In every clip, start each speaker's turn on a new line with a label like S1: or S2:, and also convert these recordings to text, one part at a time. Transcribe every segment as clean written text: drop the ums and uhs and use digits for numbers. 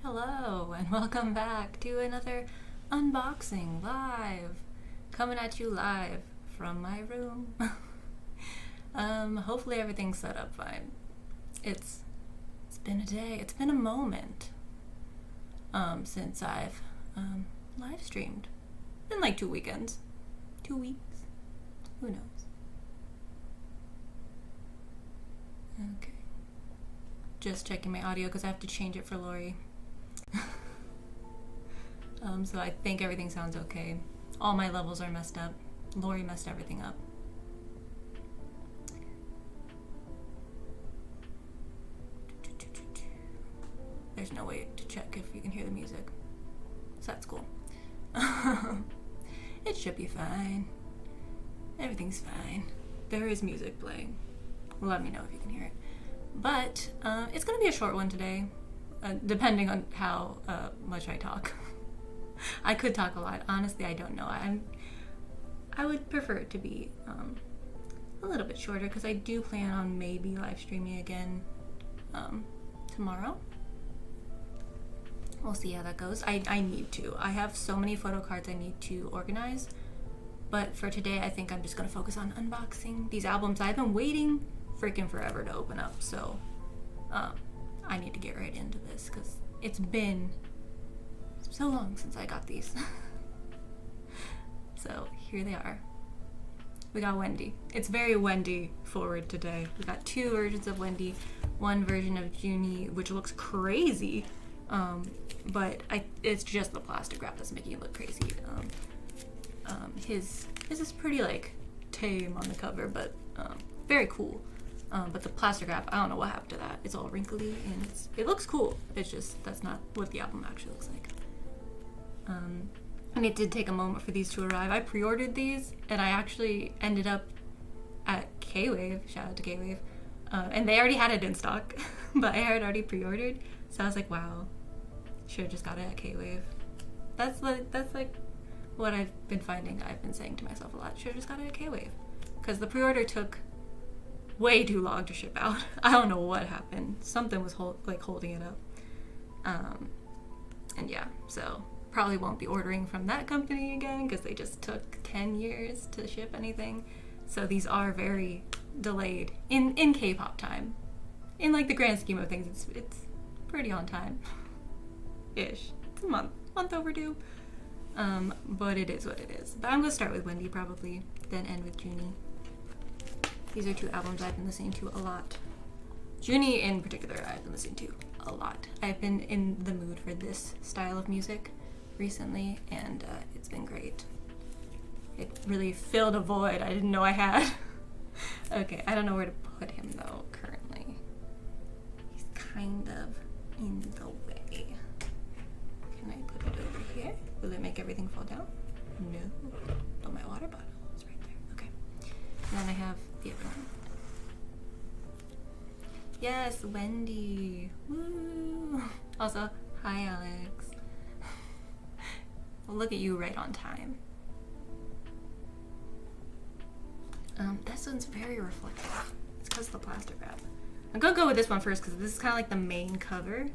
S1: Hello and welcome back to another unboxing live, coming at you live from my room. Hopefully everything's set up fine. It's been a day, it's been a moment since I've live streamed. Been like 2 weekends, 2 weeks, who knows. Okay, just checking my audio because I have to change it for Lori. So I think everything sounds okay. All my levels are messed up. Lori messed everything up. There's no way to check if you can hear the music, so that's cool. It should be fine. Everything's fine. There is music playing. Let me know if you can hear it. But it's gonna be a short one today, depending on how much I talk. I could talk a lot. Honestly, I don't know. I would prefer it to be a little bit shorter because I do plan on maybe live streaming again tomorrow. We'll see how that goes. I need to. I have so many photo cards I need to organize. But for today, I think I'm just going to focus on unboxing these albums I've been waiting freaking forever to open up. So I need to get right into this because it's been so long since I got these. So here they are. We got Wendy. It's very Wendy forward today. We got 2 versions of Wendy, 1 version of Junhee, which looks crazy. But it's just the plastic wrap that's making it look crazy. His is pretty like tame on the cover, but very cool. But the plastic wrap, I don't know what happened to that. It's all wrinkly and it looks cool. It's just that's not what the album actually looks like. And it did take a moment for these to arrive. I pre-ordered these and I actually ended up at K-Wave, shout out to K-Wave, and they already had it in stock, but I had already pre-ordered. So I was like, wow, should have just got it at K-Wave. That's like what I've been finding. I've been saying to myself a lot, should have just got it at K-Wave. Because the pre-order took way too long to ship out. I don't know what happened. Something was holding it up. And yeah, so probably won't be ordering from that company again because they just took 10 years to ship anything. So these are very delayed in K-pop time. In like the grand scheme of things, it's pretty on time. Ish. It's a month overdue. But it is what it is. But I'm gonna start with Wendy probably, then end with Junhee. These are 2 albums I've been listening to a lot. Junhee in particular, I've been listening to a lot. I've been in the mood for this style of music recently, and it's been great. It really filled a void I didn't know I had. Okay, I don't know where to put him though, currently. He's kind of in the way. Can I put it over here? Will it make everything fall down? No. Oh, my water bottle is right there. Okay. And then I have the other one. Yes, Wendy. Woo! Also, hi, Alex. Well, look at you right on time. This one's very reflective. It's because of the plastic wrap. I'm gonna go with this one first because this is kind of like the main cover.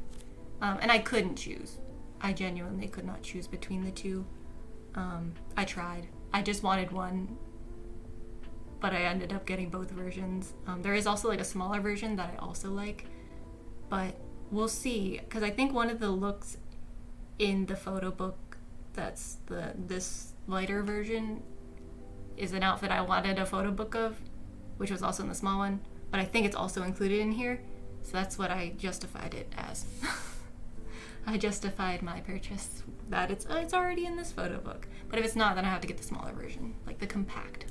S1: And I couldn't choose. I genuinely could not choose between the 2. I tried. I just wanted one, but I ended up getting both versions. There is also like a smaller version that I also like, but we'll see. Because I think one of the looks in the photo book that's this lighter version is an outfit I wanted a photo book of, which was also in the small one, but I think it's also included in here, so that's what I justified it as. I justified my purchase that it's already in this photo book, but if it's not, then I have to get the smaller version, like the compact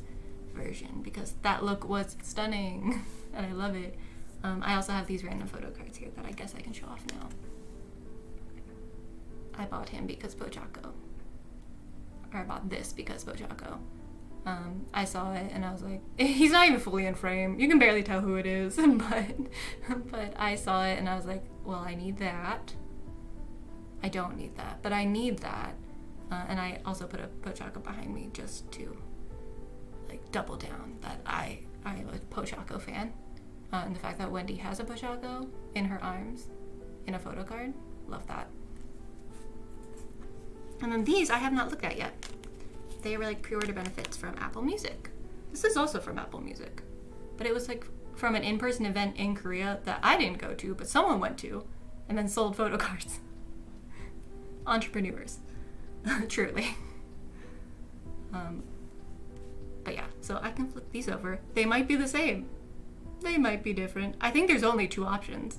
S1: version, because that look was stunning and I love it. I also have these random photo cards here that I guess I can show off now. I bought him because Bojaco. Or I bought this because Bojaco. I saw it and I was like, he's not even fully in frame. You can barely tell who it is, but I saw it and I was like, well, I need that. I don't need that, but I need that. And I also put a Bojaco behind me just to double down that I am a Pochako fan. And the fact that Wendy has a Pochako in her arms in a photo card. Love that. And then these I have not looked at yet. They were like pre-order benefits from Apple Music. This is also from Apple Music. But it was like from an in-person event in Korea that I didn't go to, but someone went to, and then sold photo cards. Entrepreneurs. Truly. But yeah, so I can flip these over. They might be the same. They might be different. I think there's only 2 options.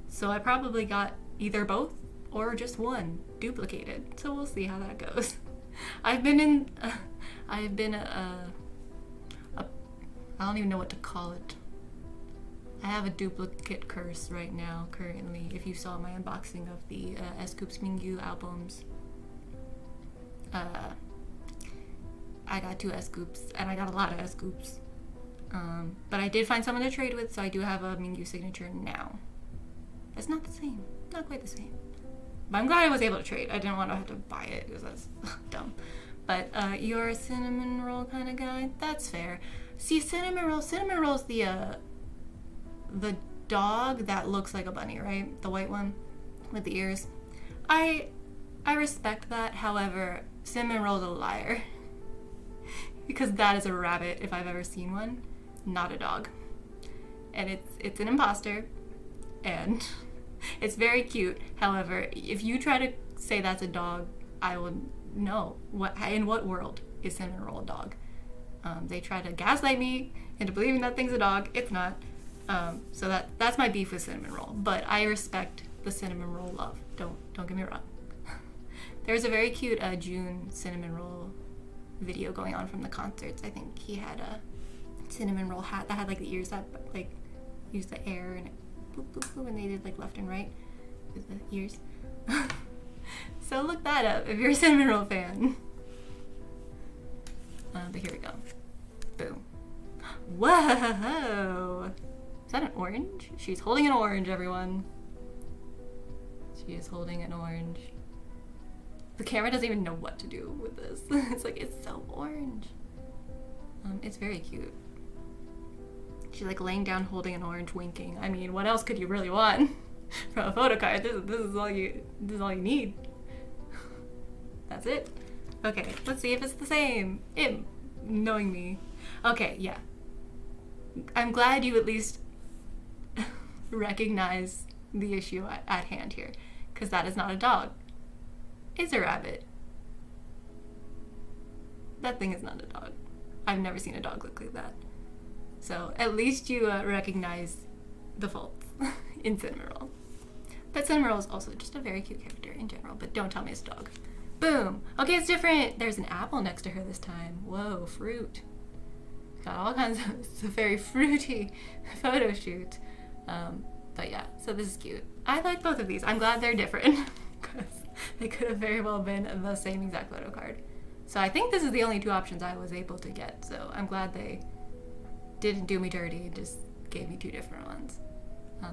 S1: So I probably got either both or just one duplicated. So we'll see how that goes. I don't even know what to call it. I have a duplicate curse right now, currently. If you saw my unboxing of the S.Coups Mingyu albums, I got 2 S.Coups, and I got a lot of S.Coups. But I did find someone to trade with, so I do have a Mingyu signature now. It's not the same. Not quite the same. But I'm glad I was able to trade. I didn't want to have to buy it, because that's dumb. But you're a cinnamon roll kind of guy? That's fair. See, cinnamon roll's the dog that looks like a bunny, right? The white one with the ears. I respect that. However, cinnamon roll's a liar. Because that is a rabbit if I've ever seen one, not a dog. And it's an imposter, and it's very cute. However, if you try to say that's a dog, I will know in what world is cinnamon roll a dog. They try to gaslight me into believing that thing's a dog. It's not. So that's my beef with cinnamon roll. But I respect the cinnamon roll love. Don't get me wrong. There's a very cute June cinnamon roll video going on from the concerts. I think he had a cinnamon roll hat that had like the ears that like used the air and it boop boop boop, and they did like left and right with the ears. So look that up if you're a cinnamon roll fan. But here we go. Boom. Whoa! Is that an orange? She's holding an orange, everyone. She is holding an orange. The camera doesn't even know what to do with this. It's like, it's so orange. It's very cute. She's like laying down holding an orange, winking. I mean, what else could you really want from a photo card? This is all you need. That's it. Okay, let's see if it's the same. Knowing me. Okay, yeah. I'm glad you at least recognize the issue at hand here, because that is not a dog. It's a rabbit. That thing is not a dog. I've never seen a dog look like that. So at least you recognize the faults in Cinnamon Roll. But Cinnamon Roll is also just a very cute character in general, but don't tell me it's a dog. Boom! Okay, it's different! There's an apple next to her this time. Whoa, fruit. Got all kinds of, it's a very fruity photo shoot. But yeah, so this is cute. I like both of these. I'm glad they're different, because they could have very well been the same exact photo card. So I think this is the only 2 options I was able to get, so I'm glad they didn't do me dirty and just gave me 2 different ones.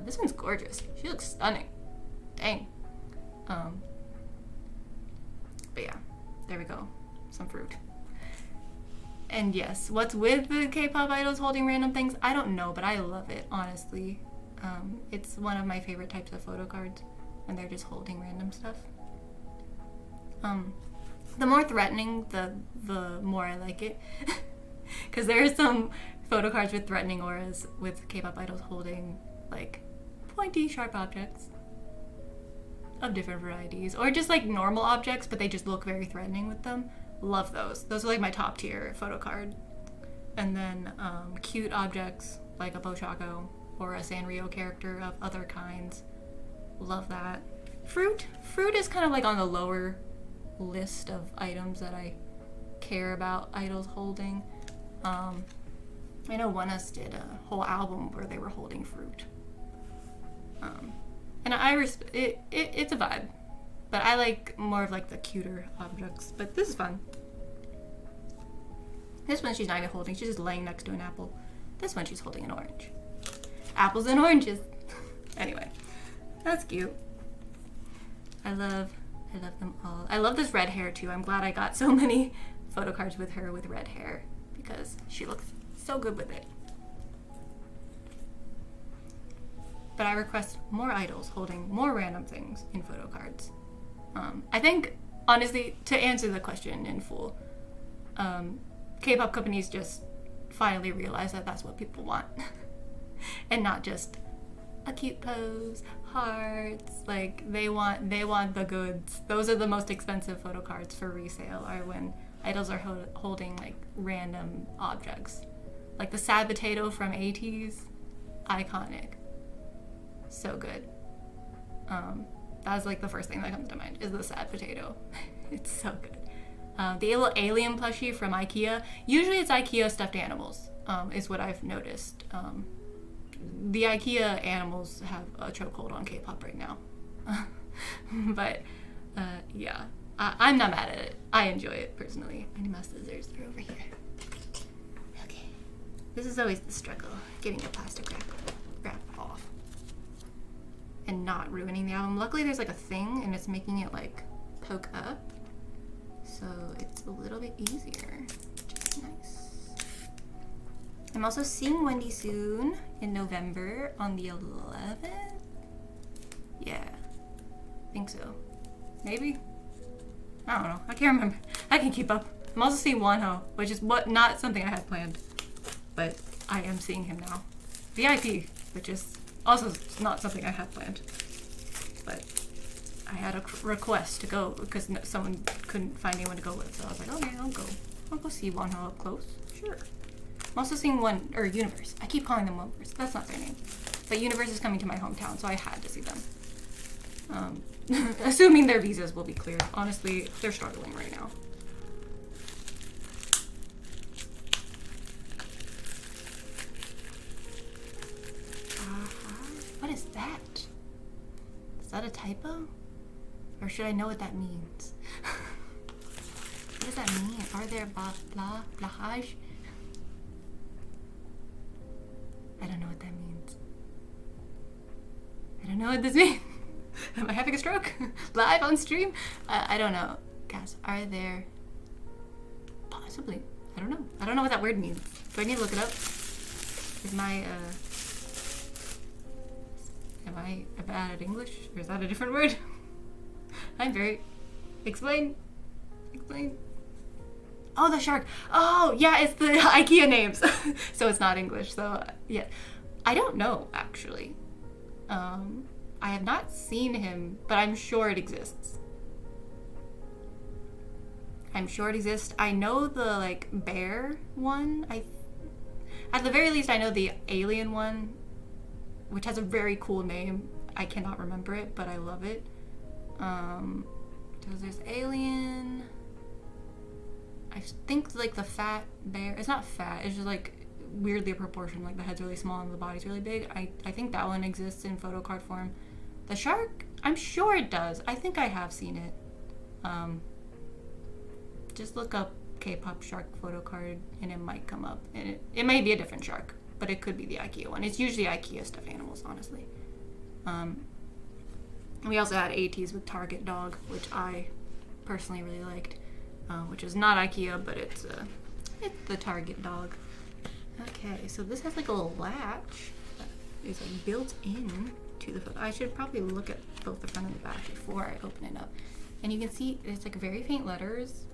S1: This one's gorgeous. She looks stunning. Dang. But yeah, there we go. Some fruit. And yes, what's with the K-pop idols holding random things? I don't know, but I love it, honestly. It's one of my favorite types of photo cards, when they're just holding random stuff. The more threatening, the more I like it. Because there are some photo cards with threatening auras with K-pop idols holding, like, pointy, sharp objects of different varieties. Or just, like, normal objects, but they just look very threatening with them. Love those. Those are, like, my top tier photo card. And then cute objects, like a Pochako or a Sanrio character of other kinds. Love that. Fruit is kind of, like, on the lower list of items that I care about idols holding. I know ONEUS did a whole album where they were holding fruit. And it's a vibe. But I like more of like the cuter objects. But this is fun. This one she's not even holding. She's just laying next to an apple. This one she's holding an orange. Apples and oranges. Anyway, that's cute. I love them all. I love this red hair too. I'm glad I got so many photo cards with her with red hair, because She looks so good with it. But I request more idols holding more random things in photo cards. I think, honestly, to answer the question in full, K-pop companies just finally realize that that's what people want. And not just a cute pose, hearts. Like, they want the goods. Those are the most expensive photo cards for resale, are when idols are holding like random objects. Like the sad potato from ATEEZ, iconic. So good. That's like the first thing that comes to mind is the sad potato. It's so good. The little alien plushie from IKEA. Usually it's IKEA stuffed animals, is what I've noticed. The IKEA animals have a chokehold on K-pop right now. But yeah, I'm not mad at it. I enjoy it personally. I need my scissors. They're over here. Okay. This is always the struggle, getting a plastic wrap off and not ruining the album. Luckily there's like a thing and it's making it like poke up, so it's a little bit easier, which is nice. I'm also seeing Wendy soon in November on the 11th. Yeah, I think so. Maybe? I don't know. I can't remember. I can keep up. I'm also seeing Junhee, which is not something I had planned, but I am seeing him now. VIP, which is also not something I had planned, but I had a request to go because someone couldn't find anyone to go with, so I was like, okay, I'll go. I'll go see Junhee up close. Sure. I'm also seeing Universe. I keep calling them Universe. That's not their name. But Universe is coming to my hometown, so I had to see them. Assuming their visas will be cleared. Honestly, they're struggling right now. What is that? Is that a typo? Or should I know what that means? What does that mean? Are there blahage? I don't know what that means. I don't know what this means. Am I having a stroke? Live on stream? I don't know. Guys, are there... Possibly. I don't know. I don't know what that word means. Do I need to look it up? Is my, Am I bad at English? Or is that a different word? I'm very... Explain. Explain. Oh, the shark. Oh, yeah, it's the IKEA names. So it's not English. So, yeah. I don't know, actually. I have not seen him, but I'm sure it exists. I'm sure it exists. I know the, like, bear one. At the very least, I know the alien one, which has a very cool name. I cannot remember it, but I love it. There's alien. I think, like, the fat bear. It's not fat. It's just, like, weirdly proportioned. Like, the head's really small and the body's really big. I think that one exists in photo card form. The shark, I'm sure it does. I think I have seen it. Just look up K-pop shark photo card and it might come up. And it may be a different shark, but it could be the IKEA one. It's usually IKEA stuffed animals, honestly. We also had ATEEZ with Target Dog, which I personally really liked, which is not IKEA, but it's the Target Dog. Okay, so this has like a little latch that is like built in to the photo. I should probably look at both the front and the back before I open it up. And you can see it's like very faint letters.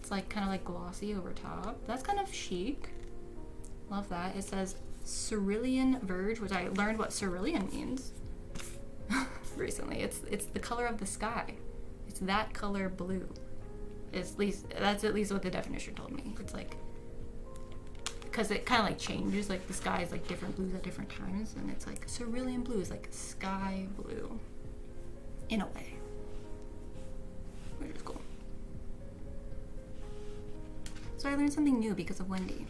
S1: It's like kind of like glossy over top. That's kind of chic. Love that. It says Cerulean Verge, which I learned what cerulean means recently. It's the color of the sky. It's that color blue. That's at least what the definition told me. It's like, because it kind of like changes, like the sky is like different blues at different times, and it's like cerulean blue is like sky blue in a way, which is cool. So I learned something new because of Wendy,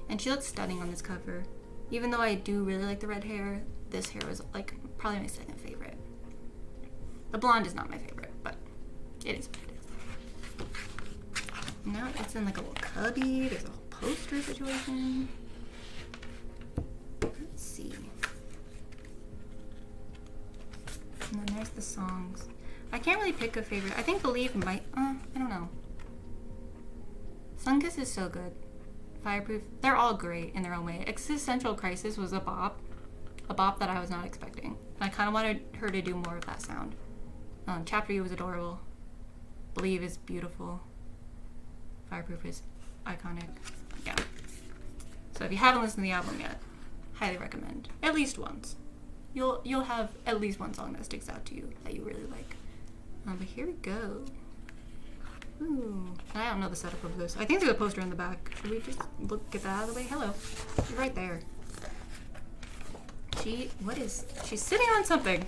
S1: and she looks stunning on this cover. Even though I do really like the red hair, this hair was like probably my second favorite. The blonde is not my favorite, but it is what it is. Now it's in like a little cubby. There's a whole poster situation. Let's see. And then there's the songs. I can't really pick a favorite. I think Believe might, I don't know. Sunkiss is so good. Fireproof. They're all great in their own way. Existential Crisis was a bop that I was not expecting. I kind of wanted her to do more of that sound. Chapter U was adorable. Believe is beautiful. Fireproof is iconic. Yeah. So if you haven't listened to the album yet, highly recommend. At least once. You'll have at least one song that sticks out to you that you really like. But here we go. Ooh. I don't know the setup of this. I think there's a poster in the back. Should we just get that out of the way? Hello. You're right there. She's sitting on something.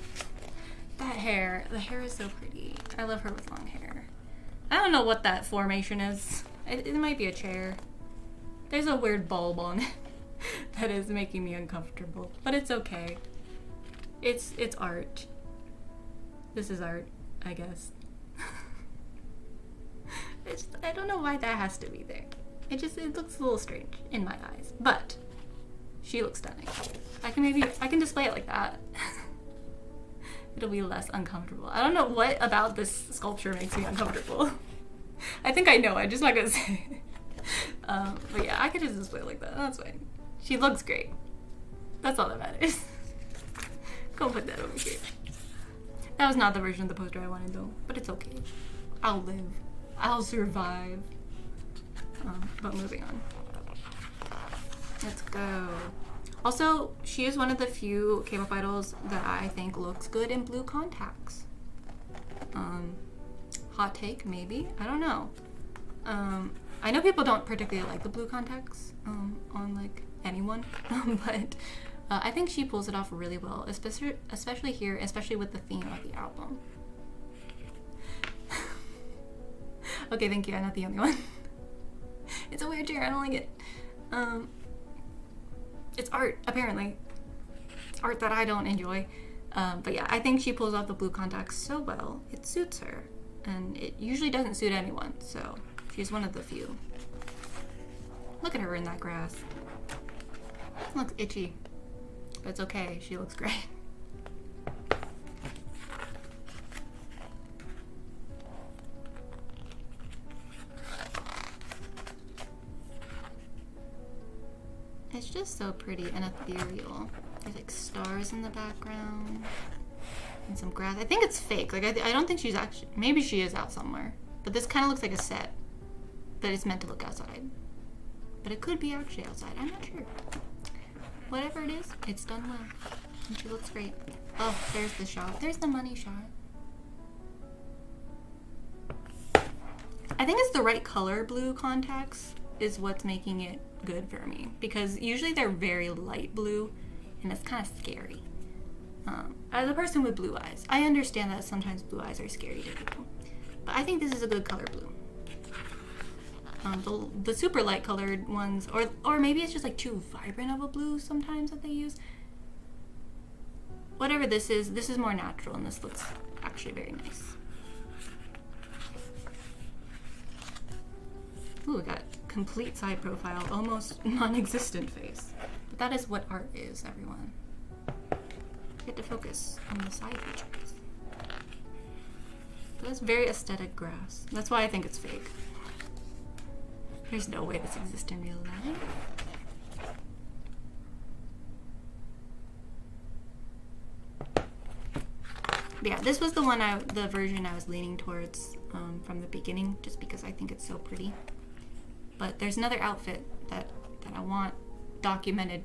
S1: That hair. The hair is so pretty. I love her with long hair. I don't know what that formation is. It might be a chair. There's a weird bulb on it that is making me uncomfortable. But it's okay. It's art. This is art, I guess. I don't know why that has to be there. It looks a little strange in my eyes. But she looks stunning. I can display it like that. It'll be less uncomfortable. I don't know what about this sculpture makes me uncomfortable. I think I know. I'm just not gonna say it. But yeah, I could just display it like that. That's fine. She looks great. That's all that matters. Go put that over here. That was not the version of the poster I wanted though, but it's okay. I'll live. I'll survive. But moving on. Let's go. Also, she is one of the few K-pop idols that I think looks good in blue contacts. Hot take, maybe? I don't know. I know people don't particularly like the blue contacts on like anyone, but I think she pulls it off really well, especially here, especially with the theme of the album. Okay, thank you. I'm not the only one. It's a weird chair. I don't like it. It's art, apparently. It's art that I don't enjoy. But yeah, I think she pulls off the blue contacts so well. It suits her. And it usually doesn't suit anyone, so she's one of the few. Look at her in that grass. Looks itchy. But it's okay. She looks great. It's just so pretty and ethereal. There's like stars in the background and some grass. I think it's fake. Like I don't think she's actually. Maybe she is out somewhere. But this kind of looks like a set that is meant to look outside. But it could be actually outside. I'm not sure. Whatever it is, it's done well. And she looks great. Oh, there's the shot. There's the money shot. I think it's the right color blue contacts is what's making it good for me. Because usually they're very light blue and it's kind of scary. As a person with blue eyes, I understand that sometimes blue eyes are scary to people. But I think this is a good color blue. The super light colored ones, or maybe it's just like too vibrant of a blue sometimes that they use. Whatever this is more natural and this looks actually very nice. Ooh, we got complete side profile, almost non-existent face. But that is what art is, everyone. You get to focus on the side features. But that's very aesthetic grass. That's why I think it's fake. There's no way this exists in real life. But yeah, this was the version I was leaning towards from the beginning, just because I think it's so pretty. But there's another outfit that I want documented,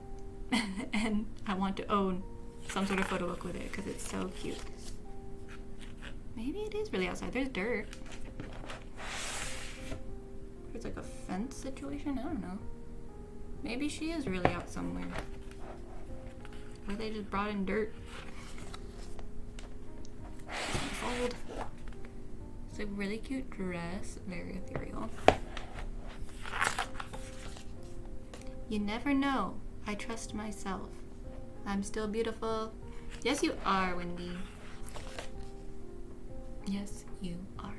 S1: and I want to own some sort of photo book with it because it's so cute. Maybe it is really outside. There's dirt. It's like a fence situation? I don't know. Maybe she is really out somewhere. Or they just brought in dirt. Fold. It's a really cute dress. Very ethereal. You never know. I trust myself. I'm still beautiful. Yes, you are, Wendy. Yes, you are.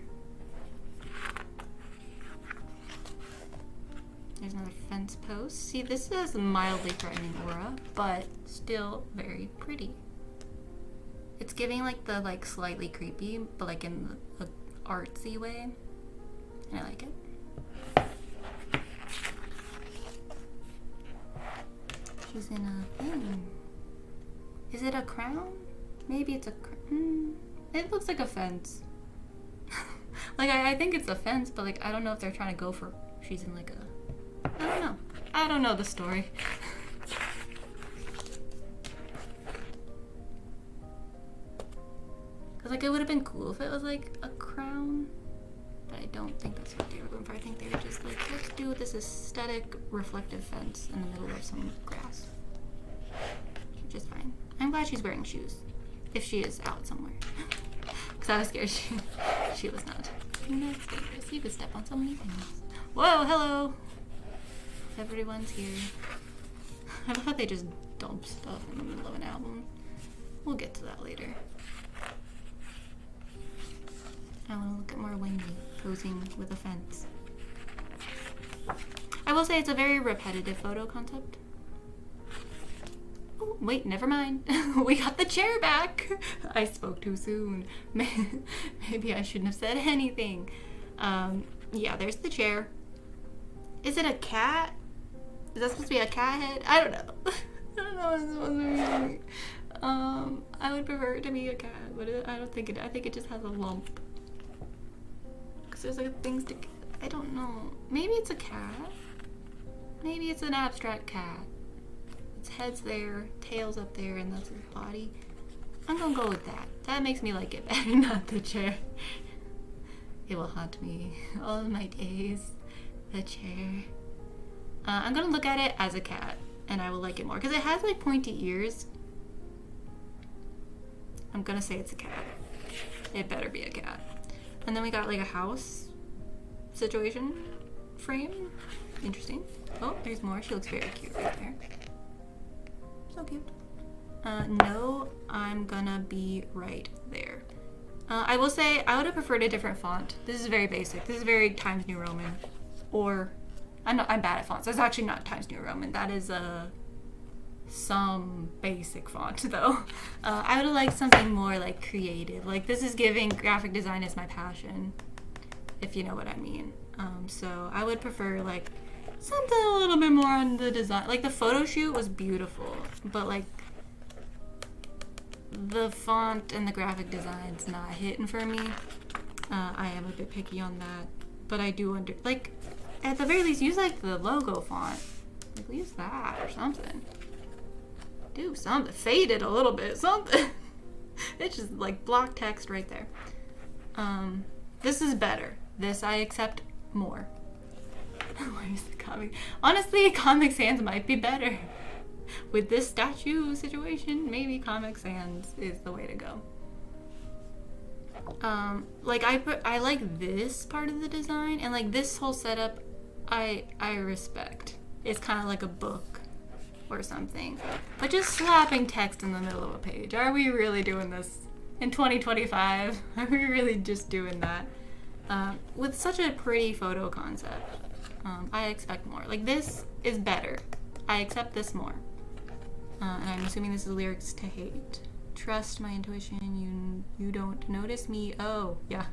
S1: There's another fence post. See, this has a mildly threatening aura, but still very pretty. It's giving like the slightly creepy, but like in the artsy way. And I like it. She's in a thing. Is it a crown? Maybe it's a it looks like a fence. Like, I think it's a fence, but like, I don't know if they're trying to go for, she's in like a, I don't know. I don't know the story. Cause like, it would have been cool if it was like a crown, but I don't think that's what they were going for. I think they were just like, let's do this aesthetic reflective fence in the middle of some grass. Which is fine. I'm glad she's wearing shoes. If she is out somewhere. Because I was scared she was not. That's dangerous. You could step on so many things. Whoa, hello! Everyone's here. I love how they just dump stuff in the middle of an album. We'll get to that later. I want to look at more Wendy posing with a fence. I will say it's a very repetitive photo concept. Oh, wait, never mind. We got the chair back. I spoke too soon. Maybe I shouldn't have said anything. Yeah, there's the chair. Is it a cat? Is that supposed to be a cat head? I don't know. I don't know what it's supposed to be. I would prefer it to be a cat, but I don't think it. I think it just has a lump. Cause there's like things to. I don't know. Maybe it's a cat. Maybe it's an abstract cat. Its head's there, tail's up there, and that's its body. I'm gonna go with that. That makes me like it better, not the chair. It will haunt me all of my days. The chair. I'm gonna look at it as a cat, and I will like it more because it has like pointy ears. I'm gonna say it's a cat. It better be a cat. And then we got like a house situation frame. Interesting. Oh, there's more. She looks very cute right there. So cute. No, I'm gonna be right there. I will say I would have preferred a different font. This is very basic. This is very Times New Roman. Or I'm bad at fonts. That's actually not Times New Roman. That is some basic font though. I would have liked something more like creative. Like this is giving graphic design is my passion, if you know what I mean. So I would prefer like something a little bit more on the design. Like the photo shoot was beautiful, but like the font and the graphic design's not hitting for me. I am a bit picky on that, but I do like at the very least use like the logo font. Like use that or something. Do something. Fade it a little bit. Something. It's just like block text right there. This is better. This I accept more. Why is the comic? Honestly, Comic Sans might be better. With this statue situation, maybe Comic Sans is the way to go. Like I like this part of the design, and like this whole setup I respect. It's kind of like a book or something. But just slapping text in the middle of a page. Are we really doing this in 2025? Are we really just doing that? With such a pretty photo concept, I expect more. Like this is better. I accept this more. And I'm assuming this is lyrics to Hate. Trust my intuition, you don't notice me. Oh, yeah.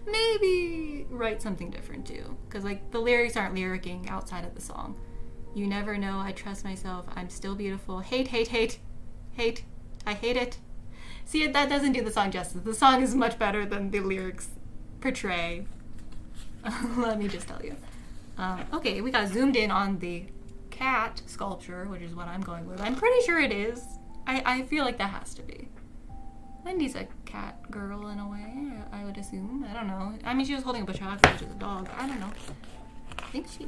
S1: Maybe write something different too. Because like the lyrics aren't lyricking outside of the song. You never know, I trust myself, I'm still beautiful. Hate, hate, hate. Hate. I hate it. See, that doesn't do the song justice. The song is much better than the lyrics portray. Let me just tell you. Okay, we got zoomed in on the cat sculpture, which is what I'm going with. I'm pretty sure it is. I feel like that has to be. Wendy's a cat girl in a way, I would assume. I don't know. I mean, she was holding up a chocolate, which is a dog. I don't know. I think she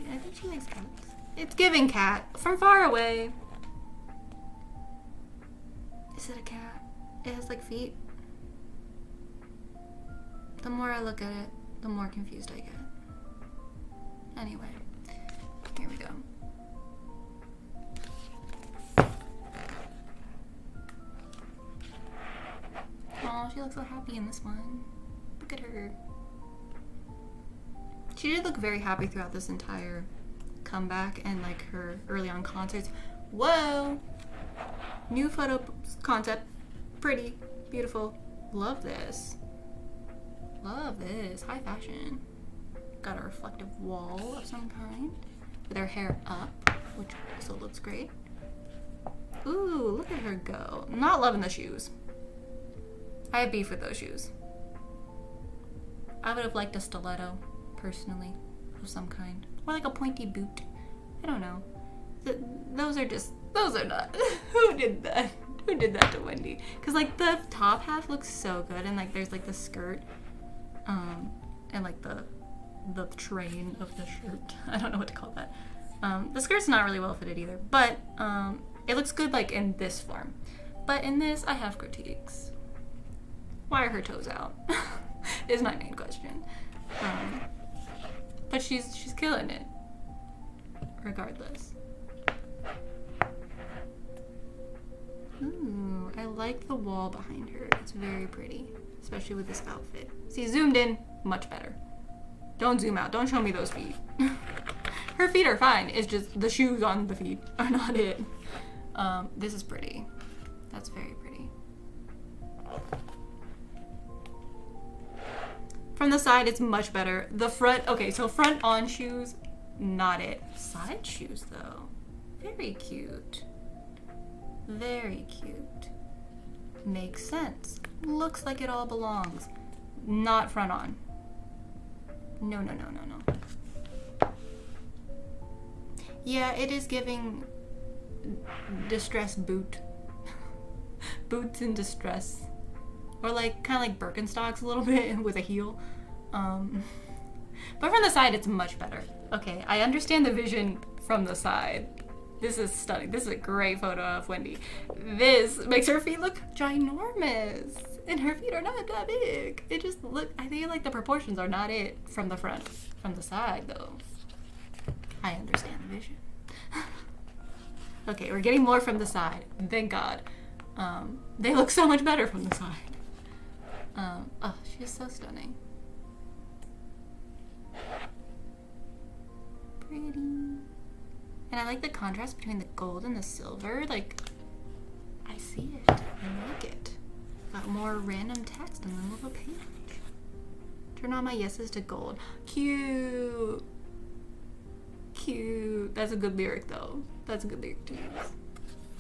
S1: likes cats. It's giving cat from far away. Is it a cat? It has like feet. The more I look at it, the more confused I get. Anyway, here we go. Oh, she looks so happy in this one. Look at her. She did look very happy throughout this entire comeback and like her early on concerts. Whoa! New photo concept. Pretty. Beautiful. Love this. Love this. High fashion. Got a reflective wall of some kind with her hair up, which also looks great. Ooh, look at her go. I'm not loving the shoes. I have beef with those shoes. I would have liked a stiletto, personally, of some kind. Or like a pointy boot. I don't know. Those are not. Who did that? Who did that to Wendy? Because like the top half looks so good, and like there's like the skirt, and like the train of the shirt. I don't know what to call that. The skirt's not really well fitted either, but it looks good like in this form. But in this, I have critiques. Why are her toes out? Is my main question. But she's killing it, regardless. Ooh, I like the wall behind her. It's very pretty, especially with this outfit. See, zoomed in, much better. Don't zoom out. Don't show me those feet. Her feet are fine. It's just the shoes on the feet are not it. This is pretty. That's very pretty. From the side, it's much better. The front, okay, so front on shoes, not it. Side shoes, though. Very cute. Very cute. Makes sense. Looks like it all belongs. Not front on. No, no, no, no, no. Yeah, it is giving distressed boot. Boots in distress. Or like, kind of like Birkenstocks a little bit with a heel. But from the side, it's much better. Okay, I understand the vision from the side. This is stunning. This is a great photo of Wendy. This makes her feet look ginormous. And her feet are not that big. It just look, I think like the proportions are not it from the front. From the side though. I understand the vision. Okay, we're getting more from the side. Thank God. They look so much better from the side. Oh, she's so stunning. Pretty. And I like the contrast between the gold and the silver. Like, I see it. I like it. Got more random text in the middle of a page. Turn on my yeses to gold. Cute. Cute. That's a good lyric, though. That's a good lyric to use.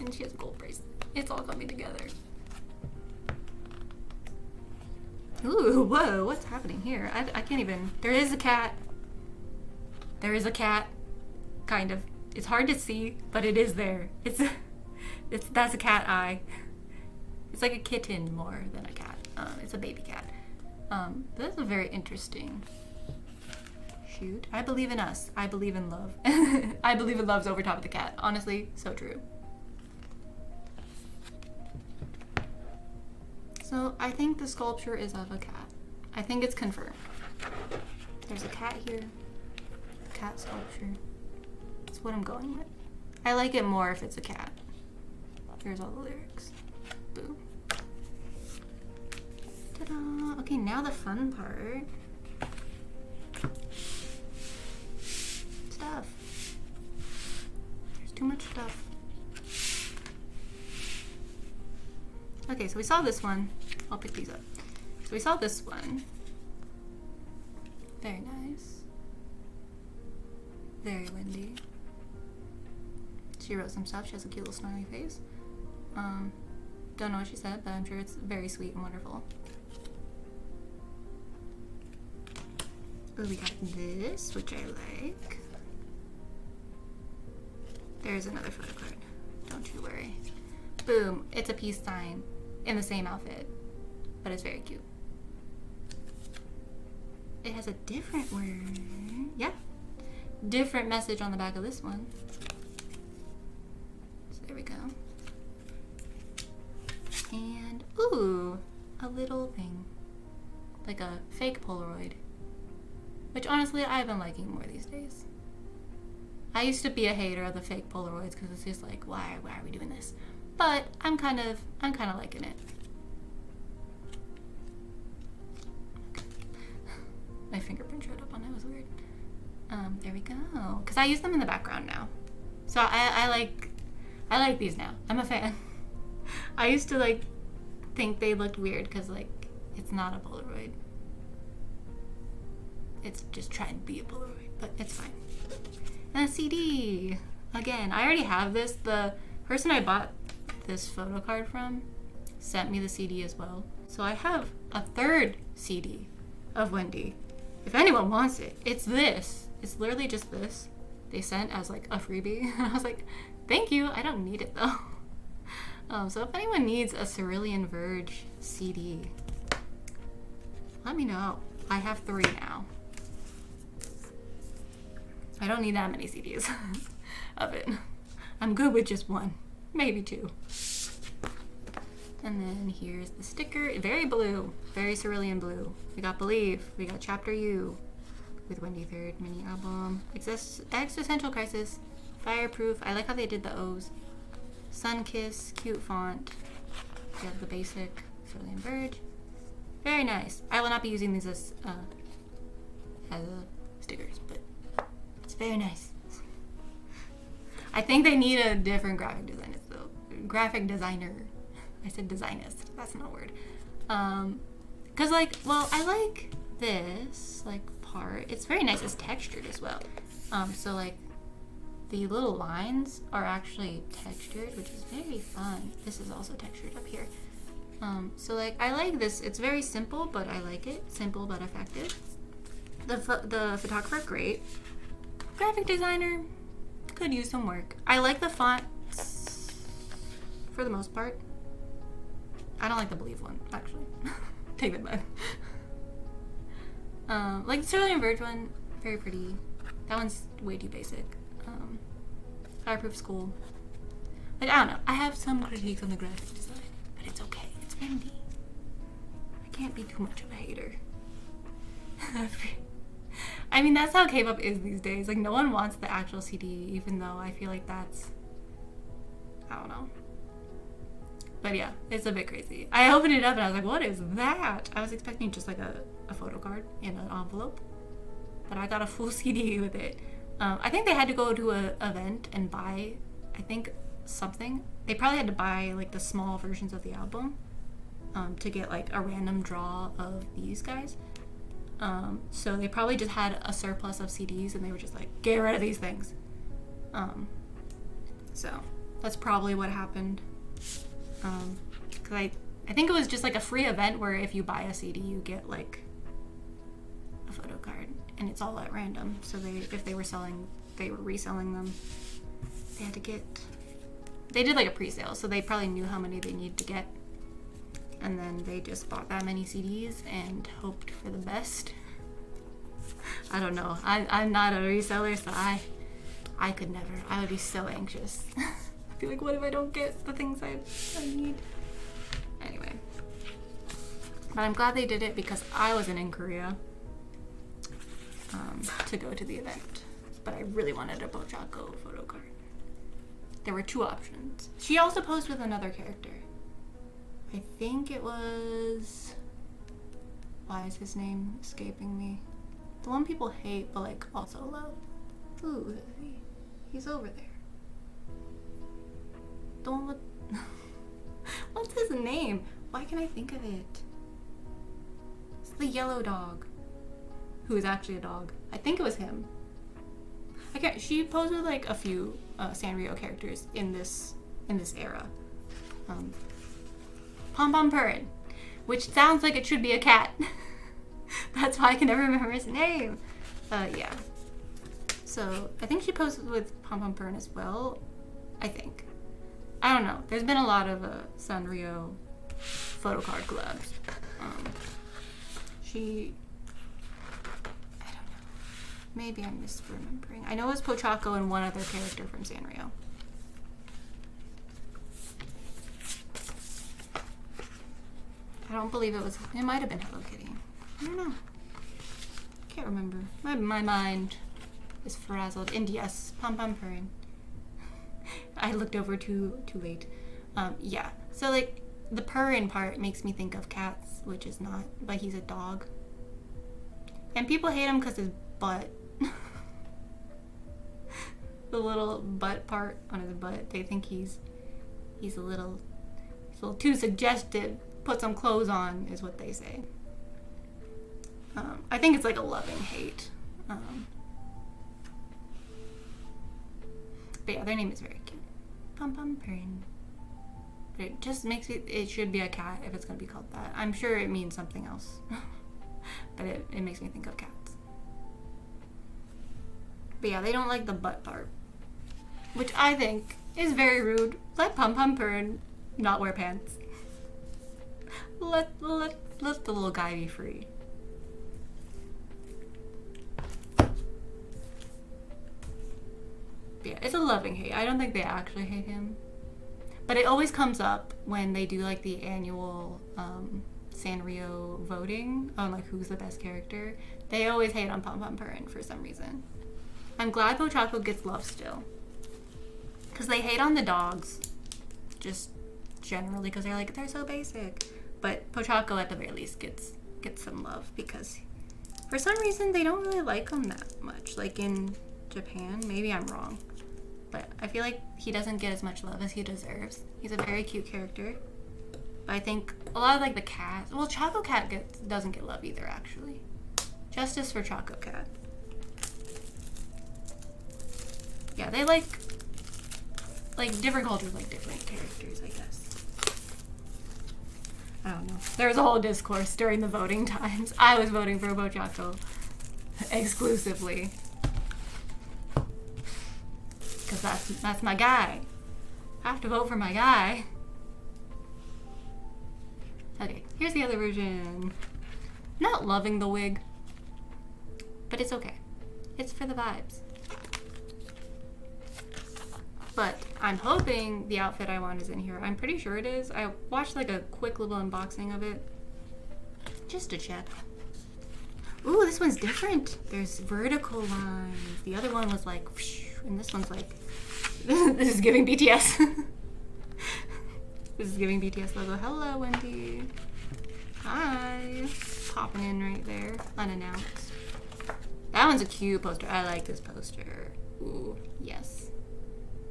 S1: And she has a gold bracelet. It's all coming together. Ooh, whoa, what's happening here? I can't even. There is a cat. There is a cat. Kind of. It's hard to see, but it is there. That's a cat eye. It's like a kitten more than a cat. It's a baby cat. That's a very interesting shoot. I believe in us. I believe in love. I believe in love's over top of the cat. Honestly, so true. So I think the sculpture is of a cat. I think it's confirmed. There's a cat here. Cat sculpture. That's what I'm going with. I like it more if it's a cat. Here's all the lyrics. Boom. Ta-da! Okay, now the fun part. Stuff. There's too much stuff. Okay, so we saw this one. I'll pick these up. So we saw this one. Very nice. Very Wendy. She wrote some stuff. She has a cute little smiley face. Don't know what she said, but I'm sure it's very sweet and wonderful. Oh, we got this, which I like. There's another photo card. Don't you worry. Boom. It's a peace sign in the same outfit, but it's very cute. It has a different word. Yeah. Different message on the back of this one. So there we go. And, ooh, a little thing. Like a fake Polaroid. Which honestly, I've been liking more these days. I used to be a hater of the fake Polaroids because it's just like, why are we doing this? But I'm kind of liking it. Okay. My fingerprint showed up on it. It was weird. There we go. Because I use them in the background now. So I like these now. I'm a fan. I used to like think they looked weird because like it's not a Polaroid. It's just trying to be a Polaroid, but it's fine. And a CD. Again, I already have this. The person I bought this photo card from sent me the CD as well. So I have a third CD of Wendy. If anyone wants it, it's this. It's literally just this. They sent as like a freebie. And I was like, thank you. I don't need it though. So if anyone needs a Cerulean Verge CD, let me know. I have 3 now. I don't need that many CDs of it. I'm good with just 1, maybe 2. And then here's the sticker. Very blue, very cerulean blue. We got Believe, we got Chapter U with Wendy 3rd mini album. Existential Crisis, Fireproof. I like how they did the O's. Sun Kiss, cute font. We have the basic Cerulean Verge. Very nice. I will not be using these as stickers, but it's very nice. I think they need a different graphic designer though. Graphic designer. I said designist. That's not a word. Cause like, well, I like this like part. It's very nice. It's textured as well. So like the little lines are actually textured, which is very fun. This is also textured up here. So like I like this. It's very simple, but I like it. Simple but effective. The photographer, great. Graphic designer, could use some work. I like the fonts for the most part. I don't like the Believe one, actually. Take that back. Like the Cerulean Verge one, very pretty. That one's way too basic. Fireproof School. Like, I don't know. I have some critiques on the graphic design, but it's okay. It's Wendy. I can't be too much of a hater. I mean, that's how K-pop is these days. Like, no one wants the actual CD, even though I feel like that's... I don't know. But yeah, it's a bit crazy. I opened it up and I was like, what is that? I was expecting just like a photo card in an envelope. But I got a full CD with it. I think they had to go to an event and buy, I think, something. They probably had to buy like the small versions of the album to get like a random draw of these guys. So they probably just had a surplus of CDs and they were just like, get rid of these things. So that's probably what happened. Cause I think it was just like a free event where if you buy a CD, you get like a photo card and it's all at random. So if they were reselling them, they did like a pre-sale. So they probably knew how many they needed to get. And then they just bought that many CDs and hoped for the best. I don't know. I'm not a reseller, so I could never. I would be so anxious. I'd be like, what if I don't get the things I need? Anyway. But I'm glad they did it because I wasn't in Korea to go to the event. But I really wanted a Pochako photo card. There were 2 options. She also posed with another character. I think it was... Why is his name escaping me? The one people hate, but like also love. Ooh, he's over there. The one with... What's his name? Why can't I think of it? It's the yellow dog. Who is actually a dog. I think it was him. She posed with like a few Sanrio characters in this era. Pom Pom Purin, which sounds like it should be a cat. That's why I can never remember his name. Yeah. So I think she posed with Pom Pom Purin as well. I think. I don't know. There's been a lot of Sanrio photo card collabs. I don't know. Maybe I'm misremembering. I know it was Pochako and one other character from Sanrio. I don't believe it might have been Hello Kitty. I don't know. Can't remember. My mind is frazzled. And yes, Pom Pom Purin. I looked over too late. Yeah. So like the Purin part makes me think of cats, which is not, but he's a dog. And people hate him because his butt. The little butt part on his butt. They think he's a little too suggestive. Put some clothes on is what they say. I think it's like a loving hate. But yeah, their name is very cute. Pom Pom Purin. But it just makes it should be a cat if it's gonna be called that. I'm sure it means something else. But it makes me think of cats. But yeah, they don't like the butt part. Which I think is very rude. Let Pum Pum Purn not wear pants. Let the little guy be free. Yeah, it's a loving hate. I don't think they actually hate him. But it always comes up when they do like the annual Sanrio voting on like who's the best character. They always hate on Pum Pum Purn for some reason. I'm glad Pochacco gets love still. Because they hate on the dogs. Just generally because they're like, they're so basic. But Pochacco at the very least gets some love because for some reason they don't really like him that much. Like in Japan, maybe I'm wrong. But I feel like he doesn't get as much love as he deserves. He's a very cute character. But I think a lot of like the cats... Well, Choco Cat doesn't get love either, actually. Justice for Choco Cat. Yeah, they like different cultures like different characters, I guess. I don't know. There was a whole discourse during the voting times. I was voting for Pochacco exclusively. Because that's my guy. I have to vote for my guy. Okay, here's the other version. Not loving the wig, but it's okay. It's for the vibes. But I'm hoping the outfit I want is in here. I'm pretty sure it is. I watched like a quick little unboxing of it just to check. Ooh, this one's different. There's vertical lines. The other one was like, and this one's like, this is giving BTS. This is giving BTS logo. Hello, Wendy. Hi. Popping in right there, unannounced. That one's a cute poster. I like this poster. Ooh, yes.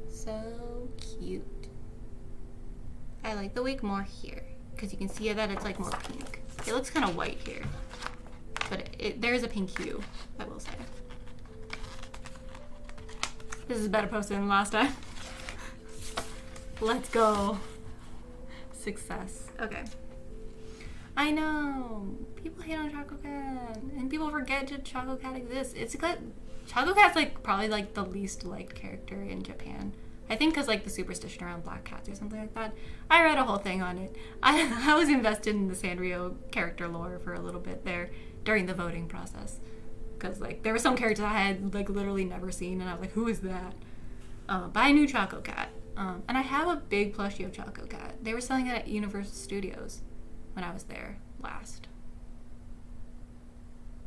S1: So cute. I like the wig more here because you can see that it's like more pink. It looks kind of white here, but there is a pink hue, I will say. This is a better poster than last time. Let's go. Success. Okay. I know. People hate on Choco Cat. And people forget that Choco Cat exists. It's because Choco Cat's like probably like the least liked character in Japan. I think because like the superstition around black cats or something like that. I read a whole thing on it. I was invested in the Sanrio character lore for a little bit there during the voting process. Because like there were some characters I had like literally never seen and I was like, who is that? But I knew Choco Cat. And I have a big plushie of Choco Cat. They were selling it at Universal Studios when I was there last.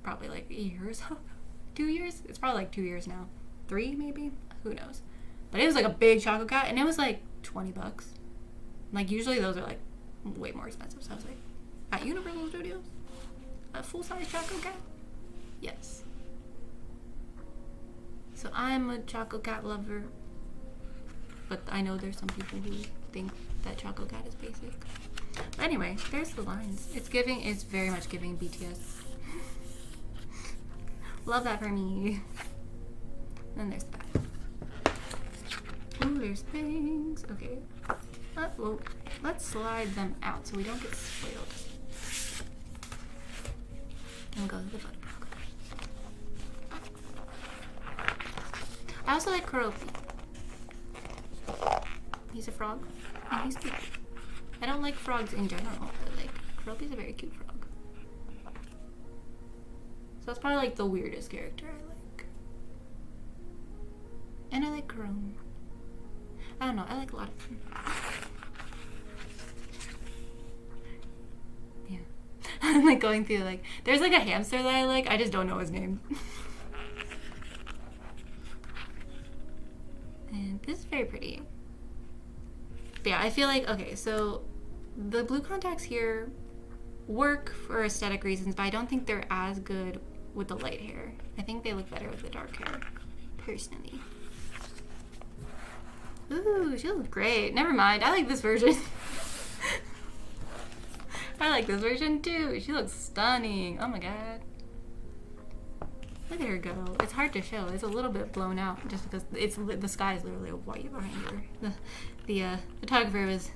S1: Probably like a year or so. 2 years? It's probably like 2 years now. 3 maybe? Who knows? But it was like a big Choco Cat and it was like $20. Like usually those are like way more expensive. So I was like, at Universal Studios? A full-size Choco Cat? Yes. So I'm a Choco Cat lover. But I know there's some people who think that Choco Cat is basic. But anyway, there's the lines. It's very much giving BTS. Love that for me. Then there's the back. Ooh, there's things. Okay. Well, let's slide them out so we don't get spoiled. And go to the photo. I also like Kuropi. He's a frog, and he's cute. I don't like frogs in general, but like, Kuropi's a very cute frog. So that's probably like the weirdest character I like. And I like Chrome. I don't know, I like a lot of them. Yeah. I'm like going through like, there's like a hamster that I like, I just don't know his name. And this is very pretty. But yeah, I feel like, okay, so the blue contacts here work for aesthetic reasons, but I don't think they're as good with the light hair. I think they look better with the dark hair, personally. Ooh, she looks great. Never mind, I like this version. I like this version too. She looks stunning. Oh my god. Look at her go. It's hard to show. It's a little bit blown out just because the sky is literally white behind her. The photographer was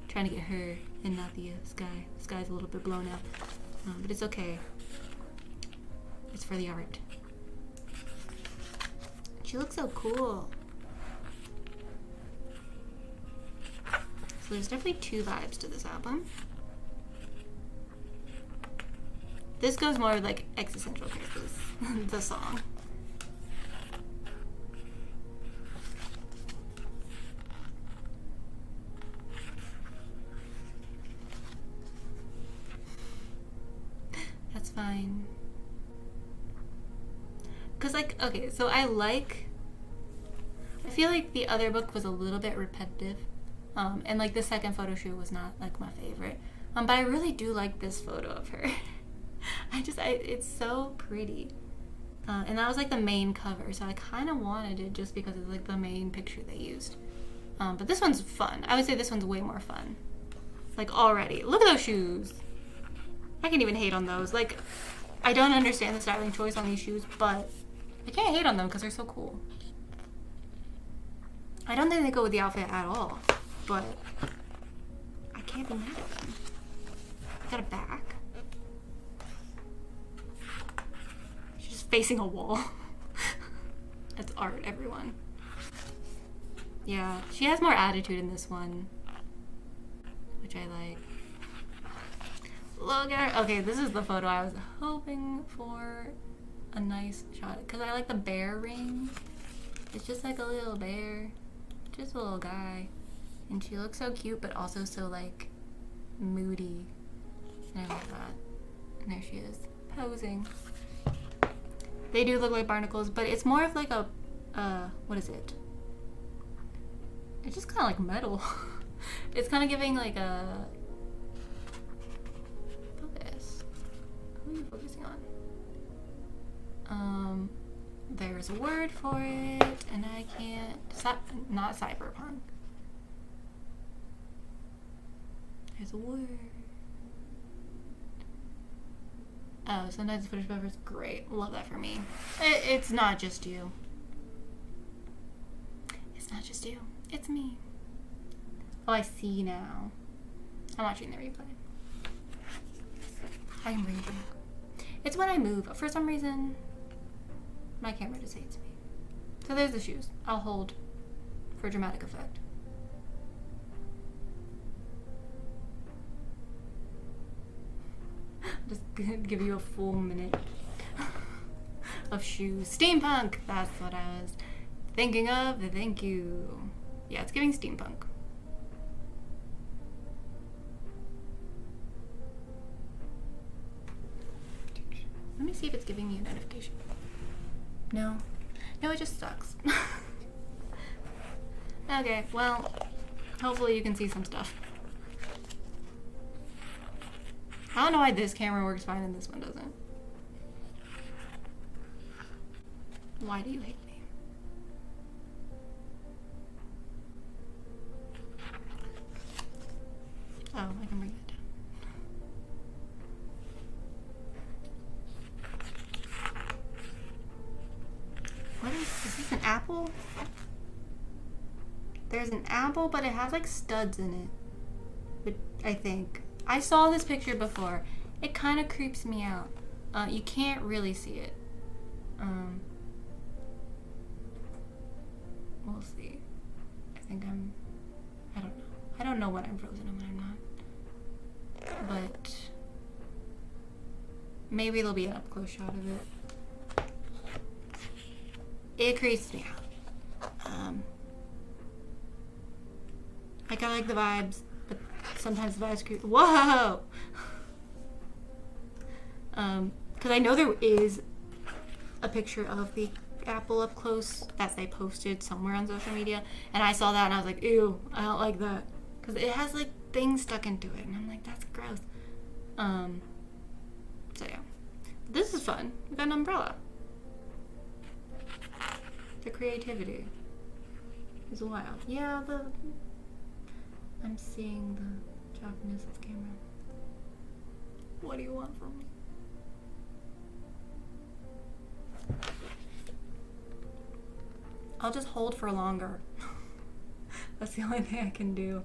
S1: Trying to get her and not the sky. The sky's a little bit blown out. But it's okay. It's for the art. She looks so cool. So there's definitely two vibes to this album. This goes more like existential crisis, the song. That's fine. Cause like, okay, so I feel like the other book was a little bit repetitive. And like the second photo shoot was not like my favorite. But I really do like this photo of her. It's so pretty. And that was like the main cover, so I kind of wanted it just because it's like the main picture they used. But this one's fun. I would say this one's way more fun. Like already. Look at those shoes. I can't even hate on those. Like, I don't understand the styling choice on these shoes, but I can't hate on them because they're so cool. I don't think they go with the outfit at all, but I can't be mad at them. I got a back. She's just facing a wall. That's art, everyone. Yeah, she has more attitude in this one, which I like. Look at her. Okay, this is the photo I was hoping for a nice shot, because I like the bear ring. It's just like a little bear, just a little guy, and she looks so cute but also so like moody, and I love that. And there she is posing. They do look like barnacles, but it's more of like a what is it? It's just kind of like metal. It's kind of giving like a focus. Who are you focusing on? There's a word for it, and I can't. Not cyberpunk. There's a word. Oh, sometimes the footage buffer is great. Love that for me. It's not just you. It's not just you. It's me. Oh, I see now. I'm watching the replay. I am raging. It's when I move. For some reason, my camera just hates me. So there's the shoes. I'll hold for dramatic effect. Just gonna give you a full minute of shoes. Steampunk! That's what I was thinking of. Thank you. Yeah, it's giving steampunk. Let me see if it's giving me a notification. No. No, it just sucks. Okay, well, hopefully you can see some stuff. I don't know why this camera works fine and this one doesn't. Why do you hate me? Oh, I can bring it down. What is this an apple? There's an apple, but it has like studs in it. But I think. I saw this picture before. It kind of creeps me out. You can't really see it. We'll see. I think I don't know. I don't know when I'm frozen and when I'm not. But maybe there'll be an up close shot of it. It creeps me out. Like, I like the vibes, but sometimes the vibes creep. Whoa! Because I know there is a picture of the apple up close that they posted somewhere on social media, and I saw that and I was like, ew, I don't like that. Because it has, like, things stuck into it, and I'm like, that's gross. So yeah. This is fun. We got an umbrella. The creativity is wild. Yeah, I'm seeing the Japanese camera. What do you want from me? I'll just hold for longer. That's the only thing I can do.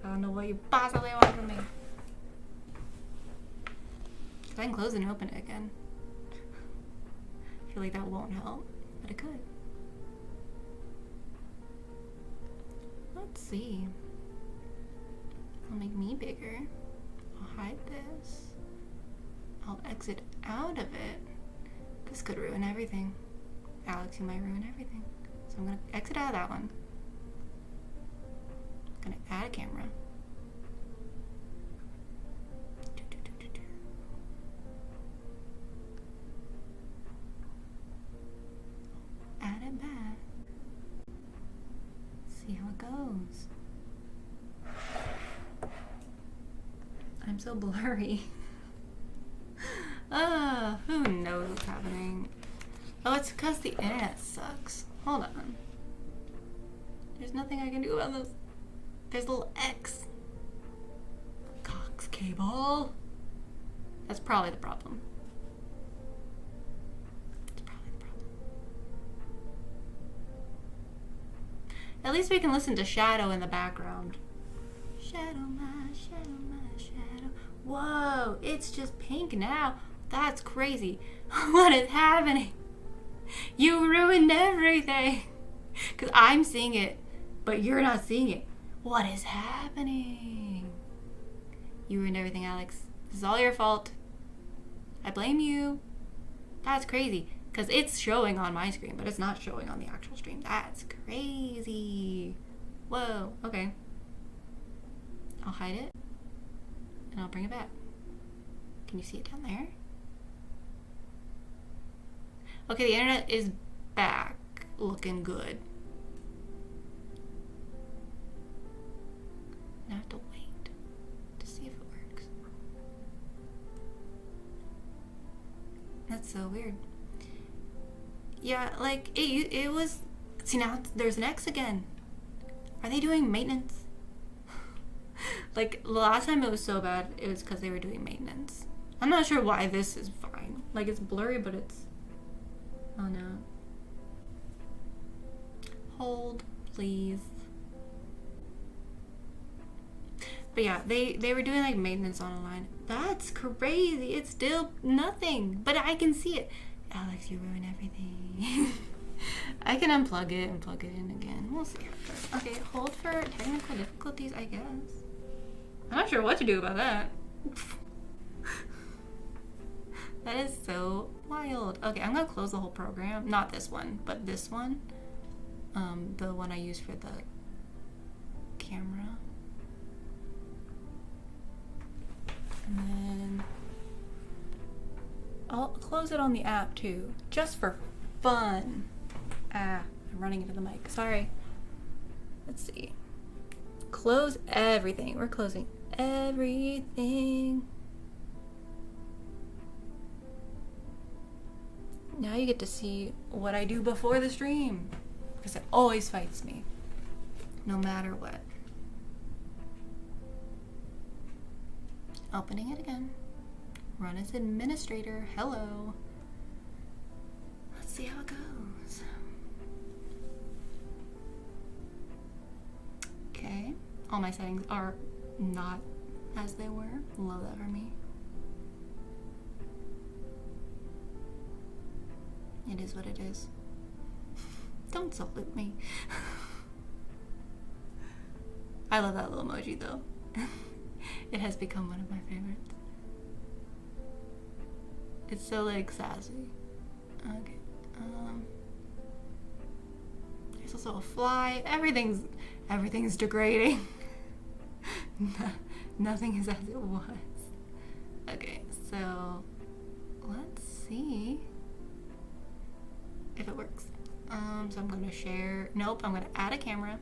S1: I don't know what you possibly want from me. I can close it and open it again. I feel like that won't help, but it could. Let's see. I'll make me bigger. I'll hide this. I'll exit out of it. This could ruin everything. Alex, you might ruin everything. So I'm gonna exit out of that one. I'm gonna add a camera. Add it back. See how it goes. I'm so blurry. Who knows what's happening? Oh, it's because the internet sucks. Hold on. There's nothing I can do about this. There's a little X. Cox cable. That's probably the problem. That's probably the problem. At least we can listen to Shadow in the background. Shadow, my shadow, my shadow. Whoa, it's just pink now. That's crazy. What is happening? You ruined everything. Because I'm seeing it, but you're not seeing it. What is happening? You ruined everything, Alex. This is all your fault. I blame you. That's crazy. Because it's showing on my screen, but it's not showing on the actual stream. That's crazy. Whoa. Okay. I'll hide it. And I'll bring it back. Can you see it down there? Okay, the internet is back. Looking good. Now I have to wait to see if it works. That's so weird. Yeah, like, it was... See, now there's an X again. Are they doing maintenance? Like, the last time it was so bad, it was because they were doing maintenance. I'm not sure why this is fine. Like, it's blurry, but it's... Oh, no. Hold, please. But yeah, they were doing, like, maintenance on a line. That's crazy. It's still nothing. But I can see it. Alex, you ruined everything. I can unplug it and plug it in again. We'll see after. Okay, hold for technical difficulties, I guess. I'm not sure what to do about that. That is so wild. Okay, I'm gonna close the whole program. Not this one, but this one. The one I use for the camera. And then I'll close it on the app too, just for fun. I'm running into the mic. Sorry. Let's see. Close everything. We're closing everything. Now you get to see what I do before the stream, because it always fights me, no matter what. Opening it again. Run as administrator. Hello. Let's see how it goes. Okay. All my settings are not as they were. Love that for me. It is what it is. Don't salute me. I love that little emoji though. It has become one of my favorites. It's so like sassy. Okay. There's also a fly. Everything's degrading. Nothing is as it was. Okay, so let's see if it works. So I'm gonna share. Nope, I'm gonna add a camera.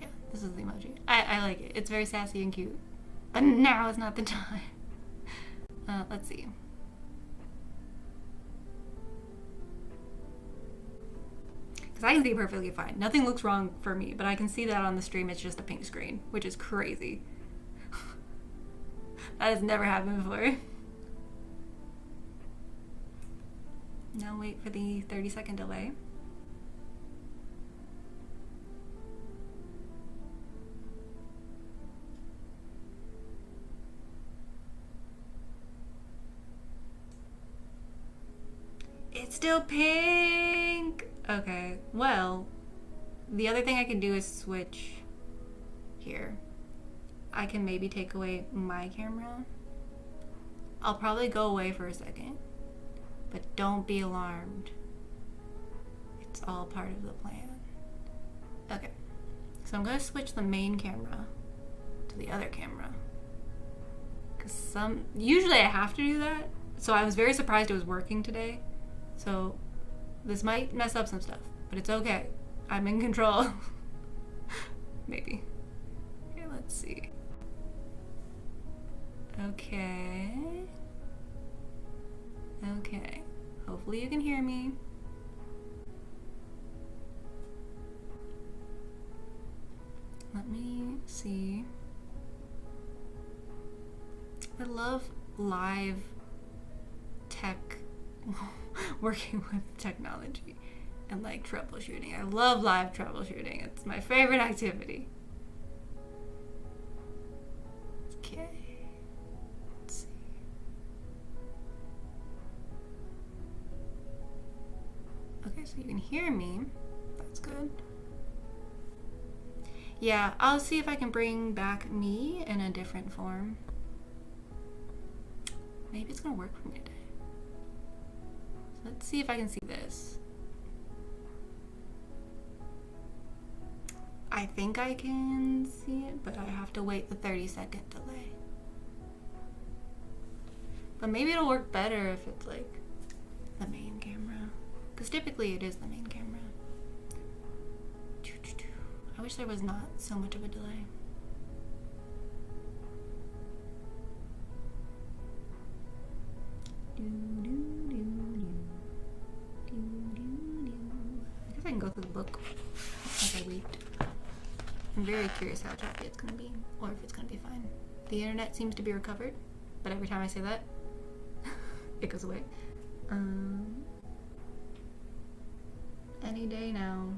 S1: Yeah, this is the emoji. I like it. It's very sassy and cute. But now is not the time. Let's see. Because I can see it perfectly fine. Nothing looks wrong for me, but I can see that on the stream it's just a pink screen, which is crazy. That has never happened before. Now wait for the 30-second delay. It's still pink! Okay, well, the other thing I can do is switch here. I can maybe take away my camera. I'll probably go away for a second, but don't be alarmed. It's all part of the plan. Okay, so I'm gonna switch the main camera to the other camera. Cause usually I have to do that. So I was very surprised it was working today. So this might mess up some stuff, but it's okay. I'm in control. Maybe. Okay, let's see. Okay. Okay. Hopefully you can hear me. Let me see. I love live tech, working with technology and like troubleshooting. I love live troubleshooting. It's my favorite activity. Okay. Let's see. Okay, so you can hear me. That's good. Yeah, I'll see if I can bring back me in a different form. Maybe it's gonna work for me today. So let's see if I can see this. I think I can see it, but I have to wait the 30-second delay. But maybe it'll work better if it's like the main camera. Because typically it is the main camera. I wish there was not so much of a delay. I guess I can go through the book as I wait. I'm very curious how choppy it's going to be, or if it's going to be fine. The internet seems to be recovered, but every time I say that, it goes away. Any day now.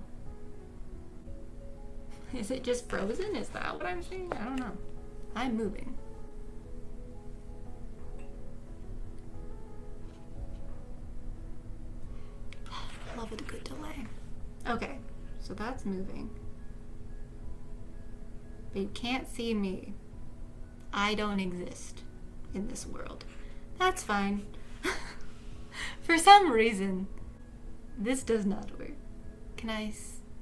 S1: Is it just frozen? Is that what I'm saying? I don't know. I'm moving. Love a good delay. Okay, so that's moving. But you can't see me. I don't exist in this world. That's fine. For some reason, this does not work. Can I,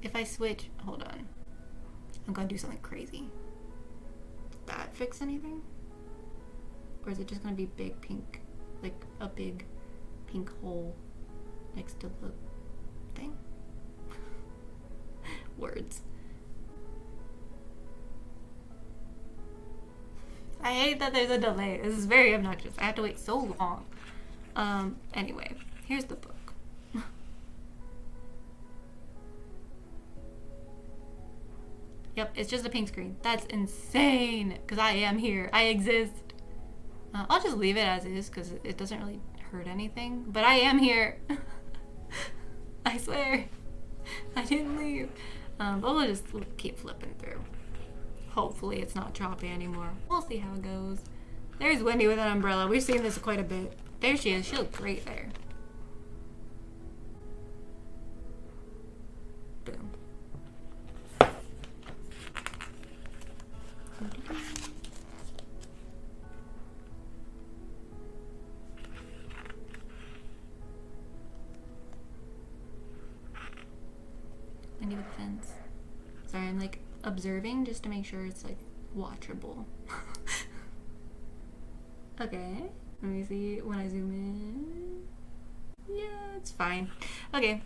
S1: if I switch, hold on. I'm gonna do something crazy. Does that fix anything? Or is it just gonna be big pink, like a big pink hole next to the thing? Words. I hate that there's a delay. This is very obnoxious. I have to wait so long. Anyway, here's the book. Yep, it's just a pink screen. That's insane, because I am here. I exist. I'll just leave it as is, because it doesn't really hurt anything. But I am here. I swear. I didn't leave. But we'll just keep flipping through. Hopefully it's not choppy anymore. We'll see how it goes. There's Wendy with an umbrella. We've seen this quite a bit. There she is. She looks great there. Boom. Wendy with the fence. Sorry, I'm like observing just to make sure it's like watchable. Okay, let me see when I zoom in. Yeah, it's fine. Okay,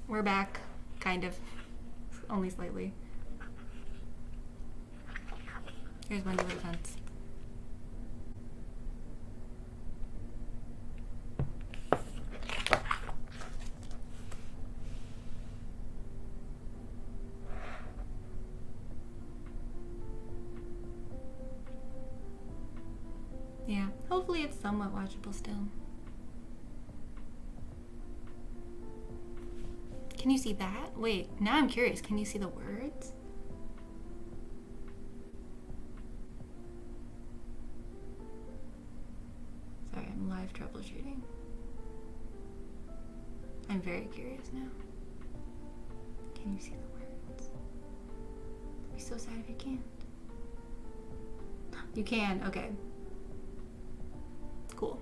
S1: we're back, kind of, only slightly. Here's Wendy with the fence. Yeah, hopefully it's somewhat watchable still. Can you see that? Wait, now I'm curious. Can you see the words? Sorry, I'm live troubleshooting. I'm very curious now. Can you see the words? I'd be so sad if you can't. You can, okay. Cool.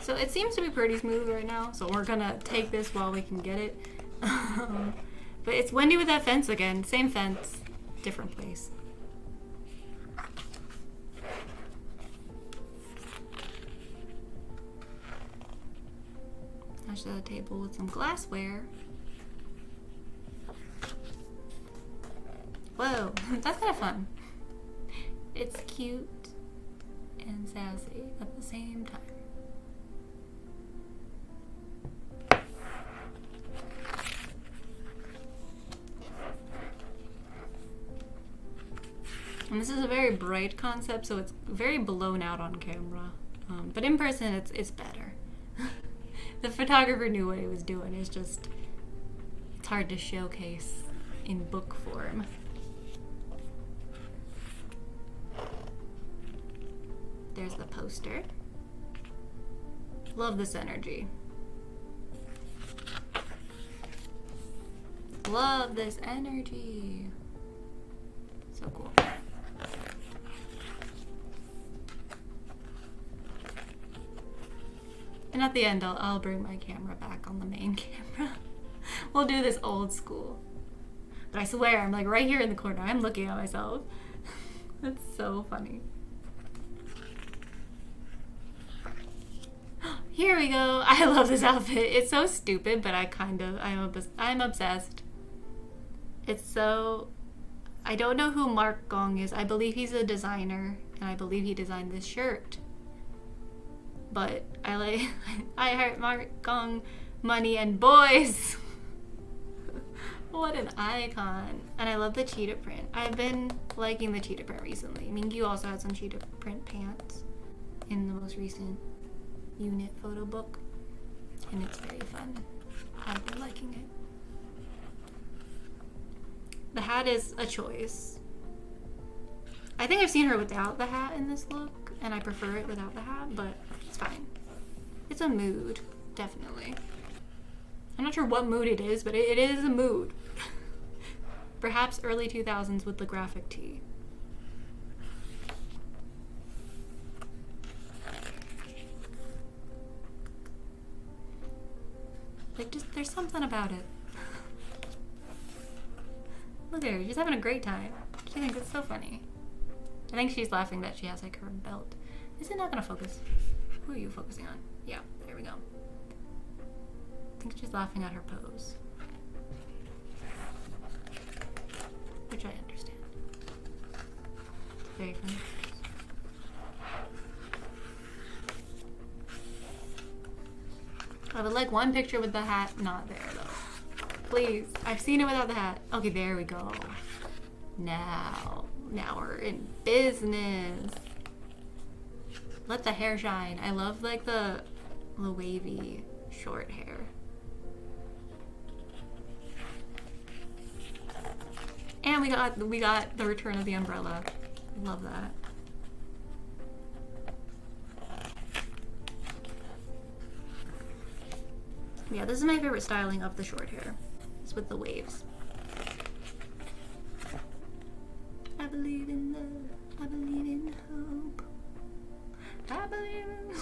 S1: So it seems to be pretty smooth right now, so we're gonna take this while we can get it. But it's Wendy with that fence again. Same fence, different place. Actually, a table with some glassware. Whoa, that's kind of fun. It's cute and sassy at the same time. And this is a very bright concept, so it's very blown out on camera. But in person, it's better. The photographer knew what he was doing. It's just, it's hard to showcase in book form. There's the poster. Love this energy. Love this energy. So cool. And at the end, I'll bring my camera back on the main camera. We'll do this old school. But I swear, I'm like right here in the corner. I'm looking at myself. That's so funny. Here we go. I love this outfit. It's so stupid, but I'm obsessed. It's so... I don't know who Mark Gong is. I believe he's a designer, and I believe he designed this shirt. But I heart Mark Gong, money and boys. What an icon. And I love the cheetah print. I've been liking the cheetah print recently. Mingyu also had some cheetah print pants in the most recent unit photo book. And it's very fun. I've been liking it. The hat is a choice. I think I've seen her without the hat in this look, and I prefer it without the hat, but it's fine. It's a mood, definitely. I'm not sure what mood it is, but it is a mood. Perhaps early 2000s with the graphic tee. Like, just, there's something about it. Look at her, she's having a great time. She thinks it's so funny. I think she's laughing that she has like her belt. Is it not gonna focus? Who are you focusing on? Yeah, there we go. I think she's laughing at her pose. Which I understand. It's very funny. I would like one picture with the hat not there though. Please. I've seen it without the hat. Okay, there we go. Now we're in business. Let the hair shine. I love like the wavy short hair. And we got the return of the umbrella. Love that. Yeah, this is my favorite styling of the short hair. It's with the waves. I believe in love. I believe in hope. I believe in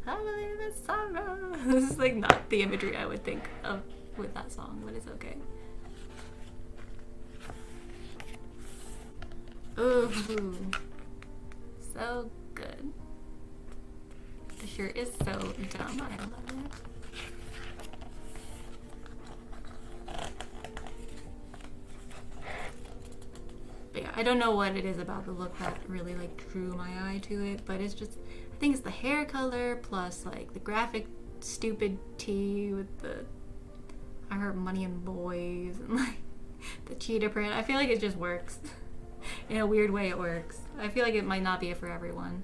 S1: I believe in sorrow. This is like not the imagery I would think of with that song, but it's okay. Ooh, so good. The shirt is so dumb. I love it. But yeah, I don't know what it is about the look that really like drew my eye to it, but it's just, I think it's the hair color plus like the graphic stupid tee with the I heard money and boys and like the cheetah print. I feel like it just works. In a weird way it works. I feel like it might not be for everyone.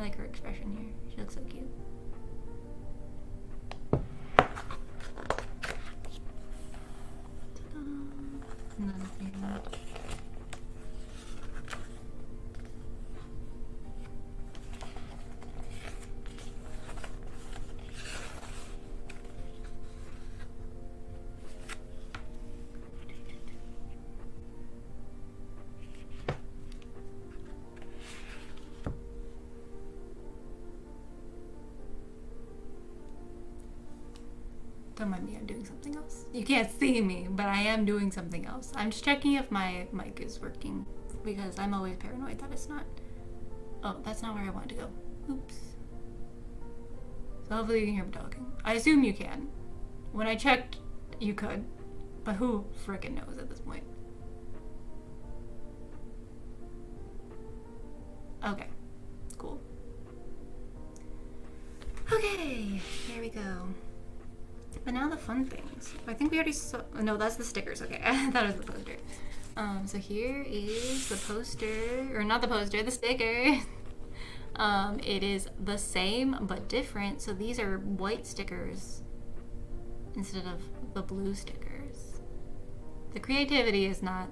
S1: I like her expression here. She looks so cute. Ta-da. Another thing. Don't mind me, I'm doing something else. You can't see me, but I am doing something else. I'm just checking if my mic is working because I'm always paranoid that it's not. Oh, that's not where I wanted to go. Oops. So hopefully you can hear me talking. I assume you can. When I checked, you could. But who frickin' knows at this point? Okay. Cool. Okay, here we go. But now the fun things. I think we already saw. No, that's the stickers. Okay, I thought it was the poster. So here is the poster, or not the poster, the sticker. It is the same but different. So these are white stickers instead of the blue stickers. The creativity is not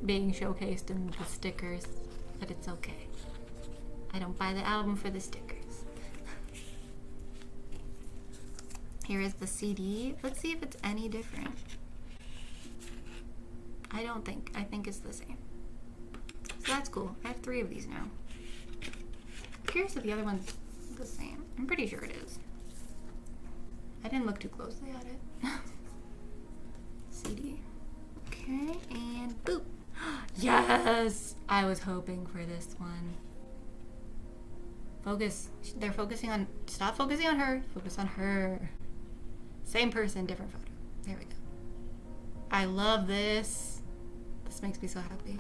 S1: being showcased in the stickers, but it's okay. I don't buy the album for the stickers. Here is the CD. Let's see if it's any different. I don't think. I think it's the same. So that's cool. I have 3 of these now. I'm curious if the other one's the same. I'm pretty sure it is. I didn't look too closely at it. CD. Okay, and boop. Yes! I was hoping for this one. Focus. They're focusing on... Stop focusing on her. Focus on her. Same person, different photo. There we go. I love this. This makes me so happy.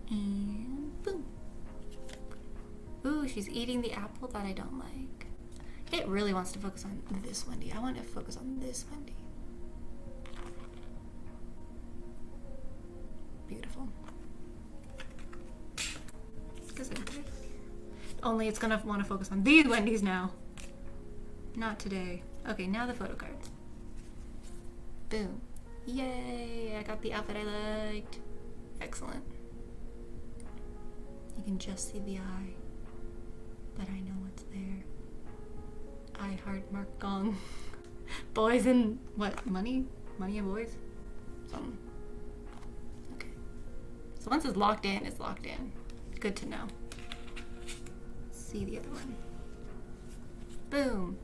S1: And boom. Ooh, she's eating the apple that I don't like. It really wants to focus on this Wendy. I want to focus on this Wendy. Beautiful. Only it's gonna want to focus on these Wendy's now. Not today. Okay, now the photo cards. Boom. Yay! I got the outfit I liked. Excellent. You can just see the eye. But I know what's there. I heart Mark Gong. Boys and what? Money? Money and boys? Something. Okay. So once it's locked in, it's locked in. Good to know. See the other one. Boom.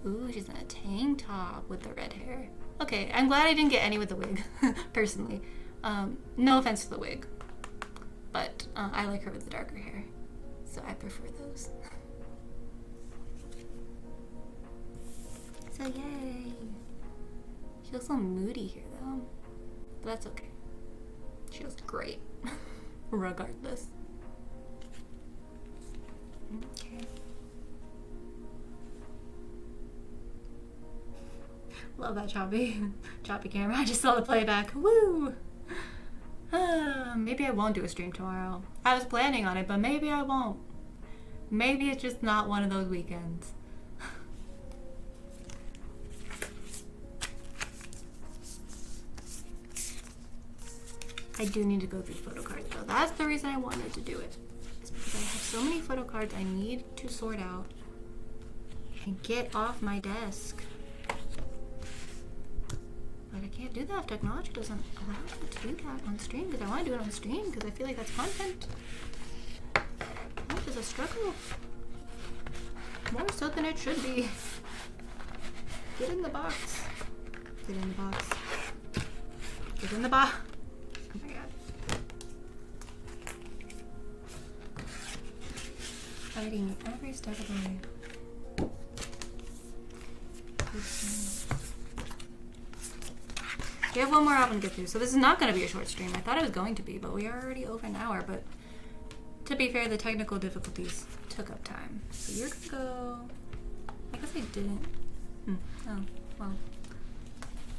S1: Ooh, she's in a tank top with the red hair. Okay, I'm glad I didn't get any with the wig, personally. No offense to the wig, but I like her with the darker hair, so I prefer those. So yay. She looks a little moody here though, but that's okay. She looks great, regardless. Okay. Love that choppy camera. I just saw the playback. Woo! Maybe I won't do a stream tomorrow. I was planning on it, but maybe I won't. Maybe it's just not one of those weekends. I do need to go through photo cards though. That's the reason I wanted to do it. It's because I have so many photo cards I need to sort out and get off my desk. But I can't do that if technology doesn't allow me to do that on stream, because I want to do it on stream because I feel like that's content. Life is a struggle. More so than it should be. Get in the box. Get in the box. Get in the box. Oh my god. Fighting me every step of the way. We have one more album to get through, so this is not going to be a short stream. I thought it was going to be, but we are already over an hour. But to be fair, the technical difficulties took up time. So you're going to go... I guess I didn't... Oh, well.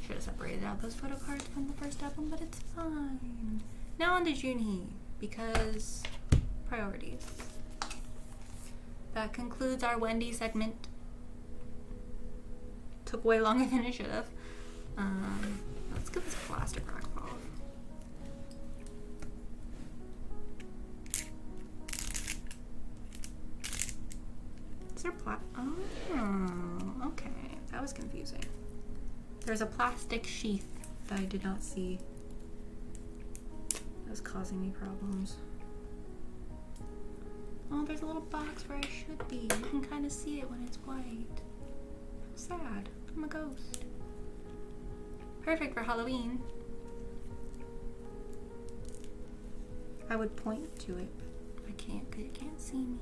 S1: Should have separated out those photo cards from the first album, but it's fine. Now on to Junhee, because priorities. That concludes our Wendy segment. Took way longer than it should have. Let's get this plastic wrap off. Is there oh, okay. That was confusing. There's a plastic sheath that I did not see. That was causing me problems. Oh, there's a little box where I should be. You can kind of see it when it's white. How sad. I'm a ghost. Perfect for Halloween. I would point to it, but I can't because you can't see me.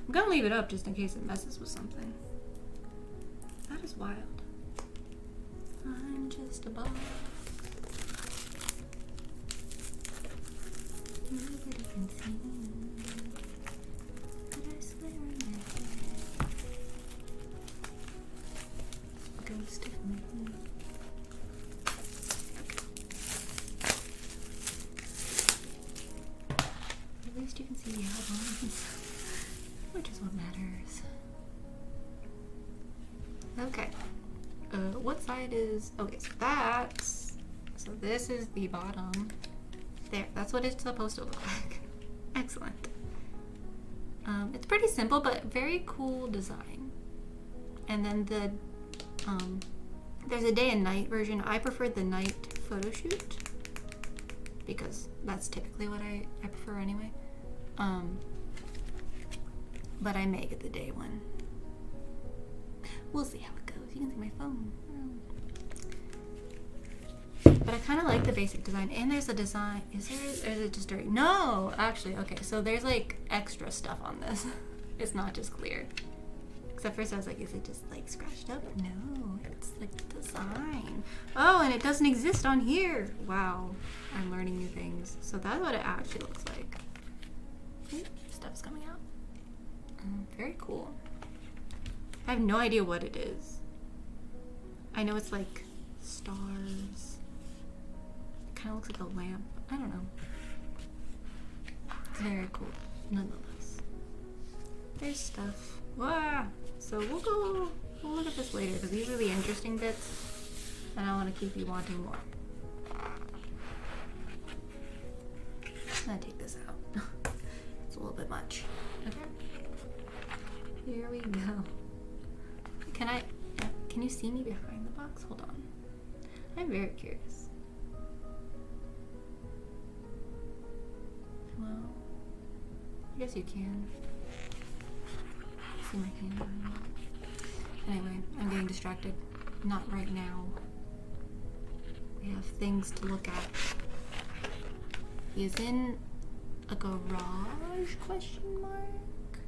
S1: I'm gonna leave it up just in case it messes with something. That is wild. I'm just a box. Nobody can see me. But I swear I'm there. Ghost of me. At least you can see the albums, which is what matters. Okay. What side is... Okay, so that's... So this is the bottom. There, that's what it's supposed to look like. Excellent. It's pretty simple, but very cool design. And then the... there's a day and night version. I preferred the night photo shoot because that's typically what I prefer anyway. But I may get the day one. We'll see how it goes. You can see my phone. But I kind of like the basic design. And there's a design. Is there? Or is it just dirty? No! Actually, okay. So there's like extra stuff on this. It's not just clear. Because at first I was like, is it just like scratched up? No, it's like design. Oh, and it doesn't exist on here. Wow. I'm learning new things. So that's what it actually looks like. Ooh, stuff's coming out. Very cool. I have no idea what it is. I know it's like stars. It kind of looks like a lamp. I don't know. It's very cool, nonetheless. There's stuff. Wow. So we'll look at this later because these are the interesting bits and I want to keep you wanting more. I'm gonna take this out. It's a little bit much. Okay. Here we go. Can you see me behind the box? Hold on. I'm very curious. Well, I guess you can. See my hand. Anyway, I'm getting distracted. Not right now. We have things to look at. He is in a garage, question mark?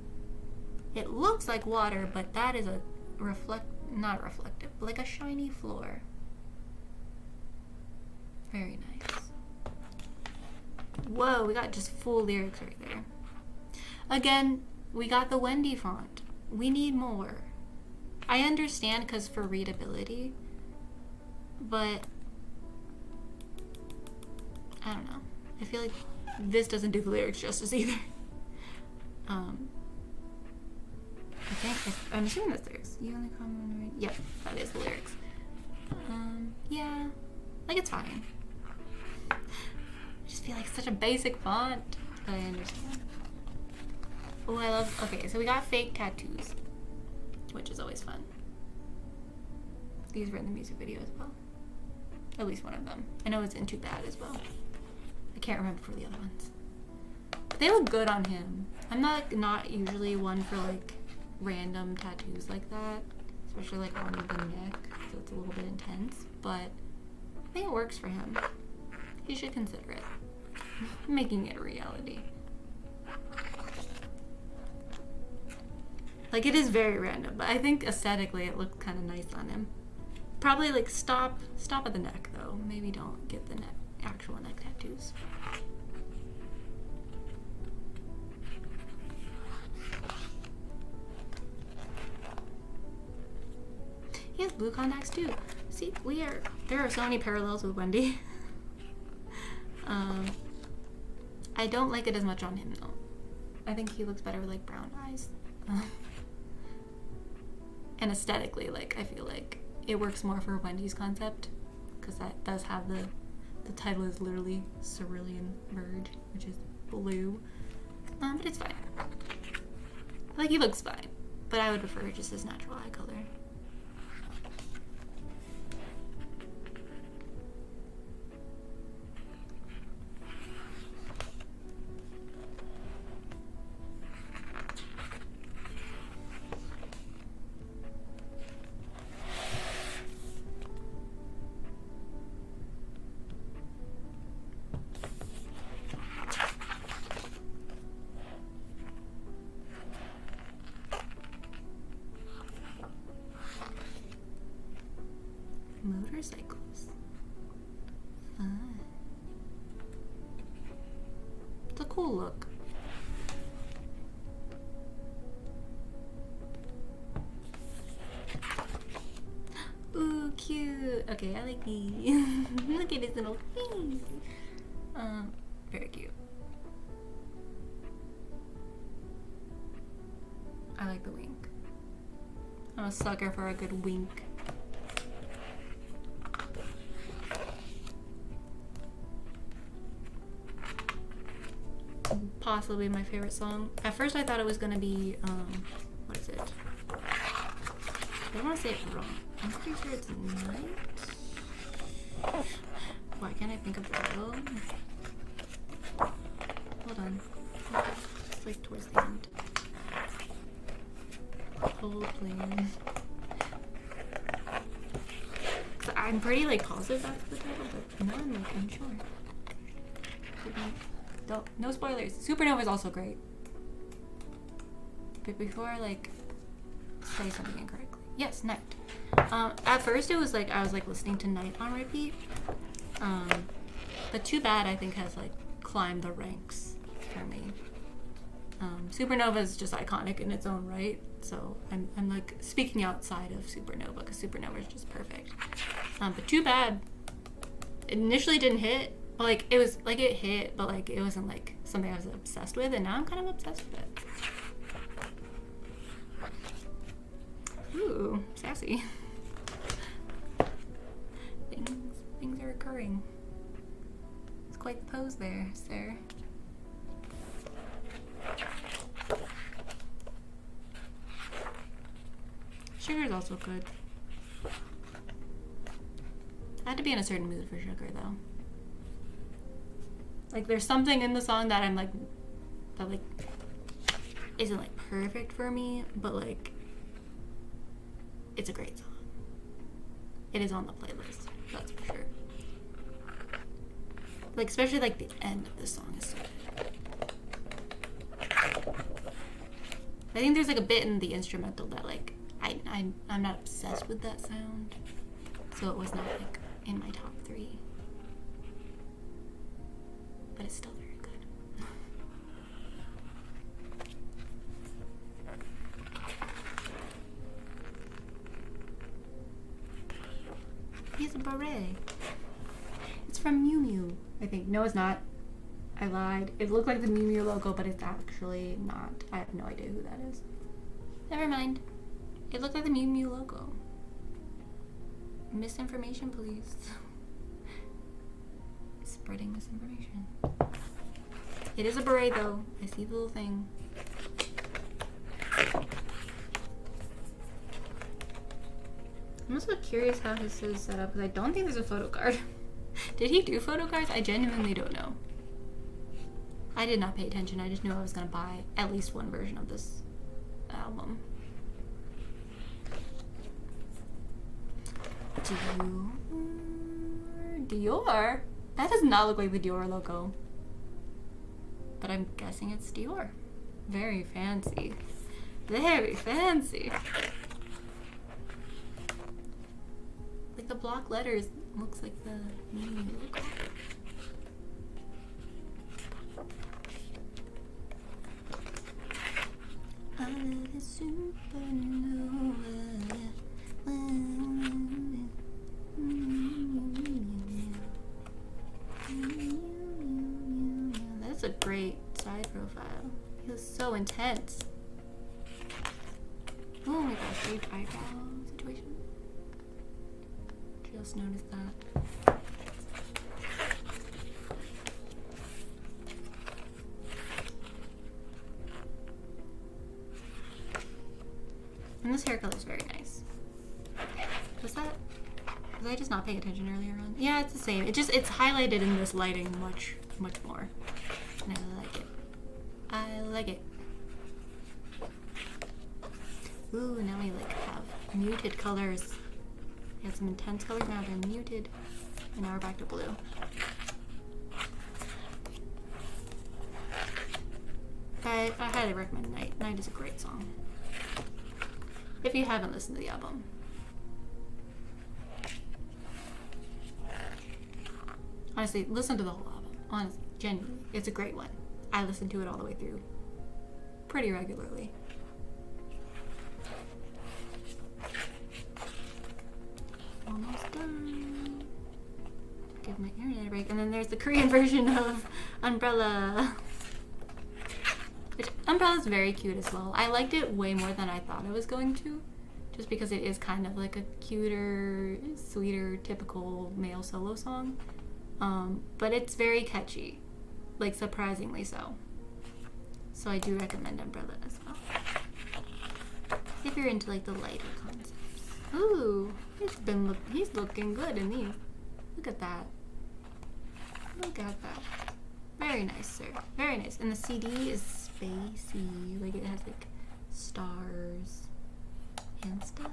S1: It looks like water, but that is a not reflective, but like a shiny floor. Very nice. Whoa, we got just full lyrics right there. Again, we got the Wendy font. We need more. I understand because for readability, but I don't know. I feel like this doesn't do the lyrics justice either. I'm assuming that's lyrics. You only comment right? Yep, that is the lyrics. Yeah, like it's fine. I just feel like it's such a basic font, but I understand. Oh, I love. Okay, so we got fake tattoos, which is always fun. These were in the music video as well. At least one of them. I know it's in Too Bad as well. I can't remember for the other ones. But they look good on him. I'm not usually one for like random tattoos like that, especially like on the neck, so it's a little bit intense, but I think it works for him. He should consider it. Making it a reality. Like, it is very random, but I think aesthetically it looked kind of nice on him. Probably like stop at the neck though. Maybe don't get the actual neck tattoos. He has blue contacts too. See, there are so many parallels with Wendy. I don't like it as much on him though. I think he looks better with like brown eyes. And aesthetically, like I feel like it works more for Wendy's concept, because that does have the title is literally Cerulean Verge, which is blue. But it's fine. Like, he looks fine, but I would prefer just his natural eye color. Motorcycles. Fun. It's a cool look. Ooh, cute. Okay, I like these. Look at his little face. Very cute. I like the wink. I'm a sucker for a good wink. Possibly my favorite song. At first I thought it was gonna be, what is it? I don't want to say it wrong. I'm pretty sure it's Night. Why can't I think of the title? Hold on. It's like towards the end. Hold please. I'm pretty like positive that's the title, but now I'm like unsure. No spoilers. Supernova is also great. But before I like say something incorrectly. Yes, Night. At first it was like I was like listening to Night on repeat. But Too Bad I think has like climbed the ranks for me. Supernova is just iconic in its own right. So I'm like speaking outside of Supernova because Supernova is just perfect. But Too Bad initially didn't hit. Like, it was, like, it hit, but, like, it wasn't, like, something I was obsessed with, and now I'm kind of obsessed with it. Ooh, sassy. Things are occurring. It's quite the pose there, sir. Sugar's also good. I had to be in a certain mood for Sugar, though. Like, there's something in the song that I'm like, that like, isn't like perfect for me, but like, it's a great song. It is on the playlist, that's for sure. Like, especially like the end of the song is so good. I think there's like a bit in the instrumental that like, I'm not obsessed with that sound, so it was not like in my top 3. But it's still very good. He has a beret. It's from Miu Miu, I think. No, it's not. I lied. It looked like the Miu Miu logo, but it's actually not. I have no idea who that is. Never mind. It looked like the Miu Miu logo. Misinformation, please. Spreading misinformation. It is a beret though. I see the little thing. I'm also curious how this is set up because I don't think there's a photo card. Did he do photo cards? I genuinely don't know. I did not pay attention. I just knew I was gonna buy at least one version of this album. Dior? That does not look like the Dior logo. But I'm guessing it's Dior. Very fancy. Very fancy. Like the block letters looks like the logo. I love a supernova. a great side profile. He was so intense. Oh my gosh, shaved eyebrow situation. Just noticed that. And this hair color is very nice. Was I just not paying attention earlier on? Yeah, it's the same. It's highlighted in this lighting much more. And I like it. I like it. Ooh, now we like have muted colors. We had some intense colors, now they're muted. And now we're back to blue. I highly recommend Night. Night is a great song. If you haven't listened to the album. Honestly, listen to the whole album. Honestly, genuinely, it's a great one. I listen to it all the way through. Pretty regularly. Almost done. Give my internet a break. And then there's the Korean version of Umbrella. Which, Umbrella's very cute as well. I liked it way more than I thought I was going to. Just because it is kind of like a cuter, sweeter, typical male solo song. But it's very catchy. Like, surprisingly so. So I do recommend Umbrella as well. If you're into like the lighter concepts. Ooh, he's looking good in these. Look at that. Look at that. Very nice, sir. Very nice. And the CD is spacey. Like, it has like stars and stuff.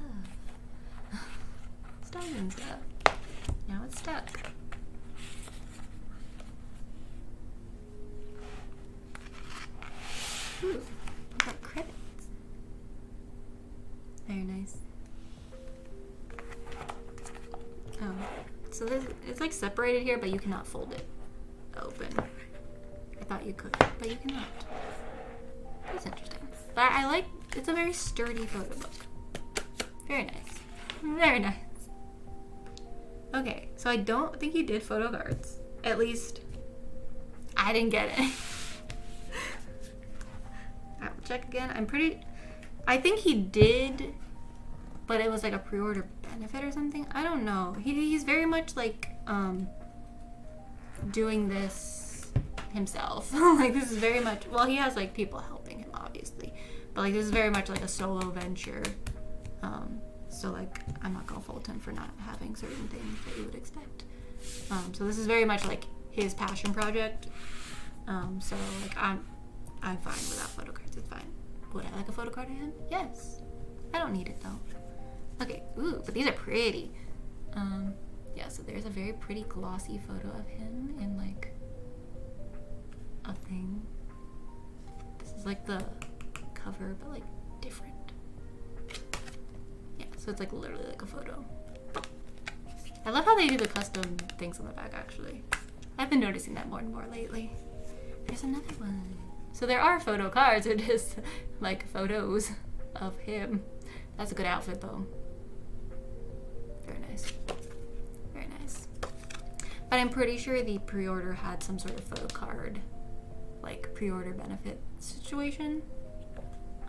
S1: Stars and stuff. Now it's stuck. Ooh, we got credits. Very nice. Oh, so it's like separated here, but you cannot fold it open. I thought you could, but you cannot. That's interesting. But I like, it's a very sturdy photo book. Very nice. Very nice. Okay, so I don't think he did photo cards. At least, I didn't get it. I will check again. I think he did, but it was like a pre-order benefit or something. I don't know. He's very much like, doing this himself. Like, this is very much, well, he has like people helping him obviously, but like this is very much like a solo venture. So like I'm not gonna fault him for not having certain things that you would expect. So this is very much like his passion project. So like I'm fine without photo cards. It's fine. Would I like a photo card of him? Yes. I don't need it though. Okay. Ooh, but these are pretty. Yeah. So there's a very pretty glossy photo of him in like a thing. This is like the cover, but like different. Yeah, so it's like literally like a photo. I love how they do the custom things on the back, actually. I've been noticing that more and more lately. There's another one. So there are photo cards, it is like photos of him. That's a good outfit though. Very nice. Very nice. But I'm pretty sure the pre-order had some sort of photo card, like pre-order benefit situation.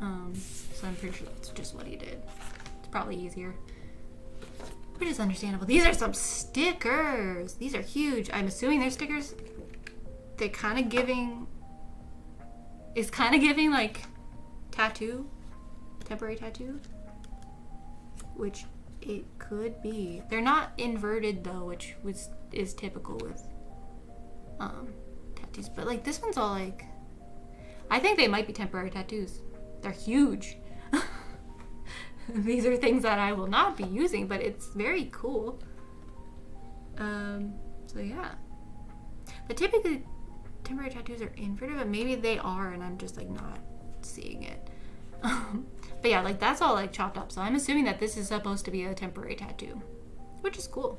S1: So I'm pretty sure that's just what he did. It's probably easier. Which is understandable. These are some stickers. These are huge. I'm assuming they're stickers. They're kind of giving... It's kind of giving like tattoo. Temporary tattoo. Which it could be. They're not inverted though, which is typical with tattoos. But like this one's all like... I think they might be temporary tattoos. They're huge. These are things that I will not be using, but it's very cool. So yeah. But typically temporary tattoos are inverted, but maybe they are and I'm just like not seeing it. But yeah, like that's all like chopped up. So I'm assuming that this is supposed to be a temporary tattoo, which is cool.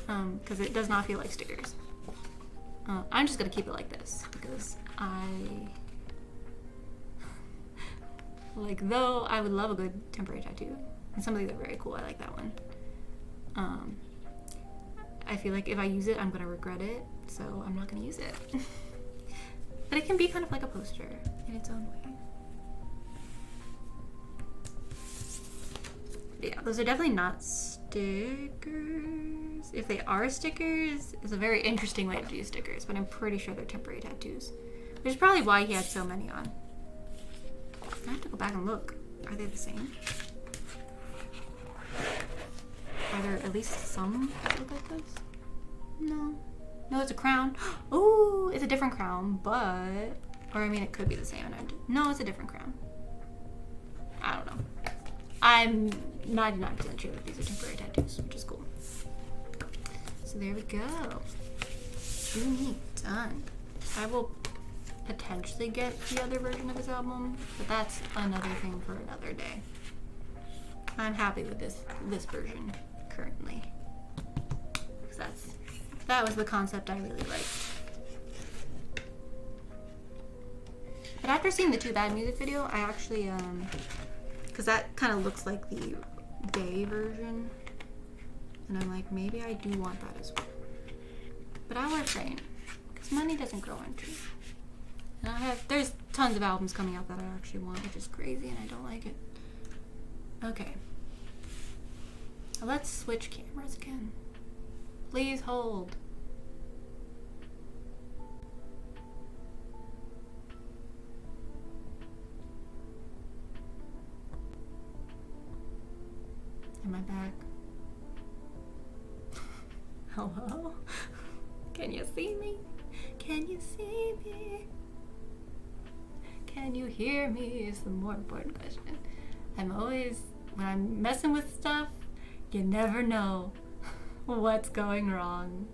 S1: Because it does not feel like stickers. I'm just gonna keep it like this because like, though I would love a good temporary tattoo, and some of these are very cool. I like that one. I feel like if I use it, I'm gonna regret it, so I'm not gonna use it. But it can be kind of like a poster in its own way. Yeah, those are definitely not stickers. If they are stickers, it's a very interesting way to do stickers, but I'm pretty sure they're temporary tattoos. Which is probably why he had so many on. I have to go back and look. Are they the same? Are there at least some that look like this? No. No, it's a crown. Oh, it's a different crown, but... Or, I mean, it could be the same. No, it's a different crown. I don't know. I'm 99% sure that these are temporary tattoos, which is cool. So there we go. Junhee, done. I will potentially get the other version of his album, but that's another thing for another day. I'm happy with this version currently. Because that was the concept I really liked. But after seeing the Too Bad music video, I actually because that kind of looks like the day version, and I'm like, maybe I do want that as well. But I will refrain, because money doesn't grow on trees. And there's tons of albums coming out that I actually want, which is crazy, and I don't like it. Okay. Let's switch cameras again. Please hold. Am I back? Hello? Can you see me? Can you see me? Can you hear me is the more important question. I'm always, when I'm messing with stuff, you never know what's going wrong.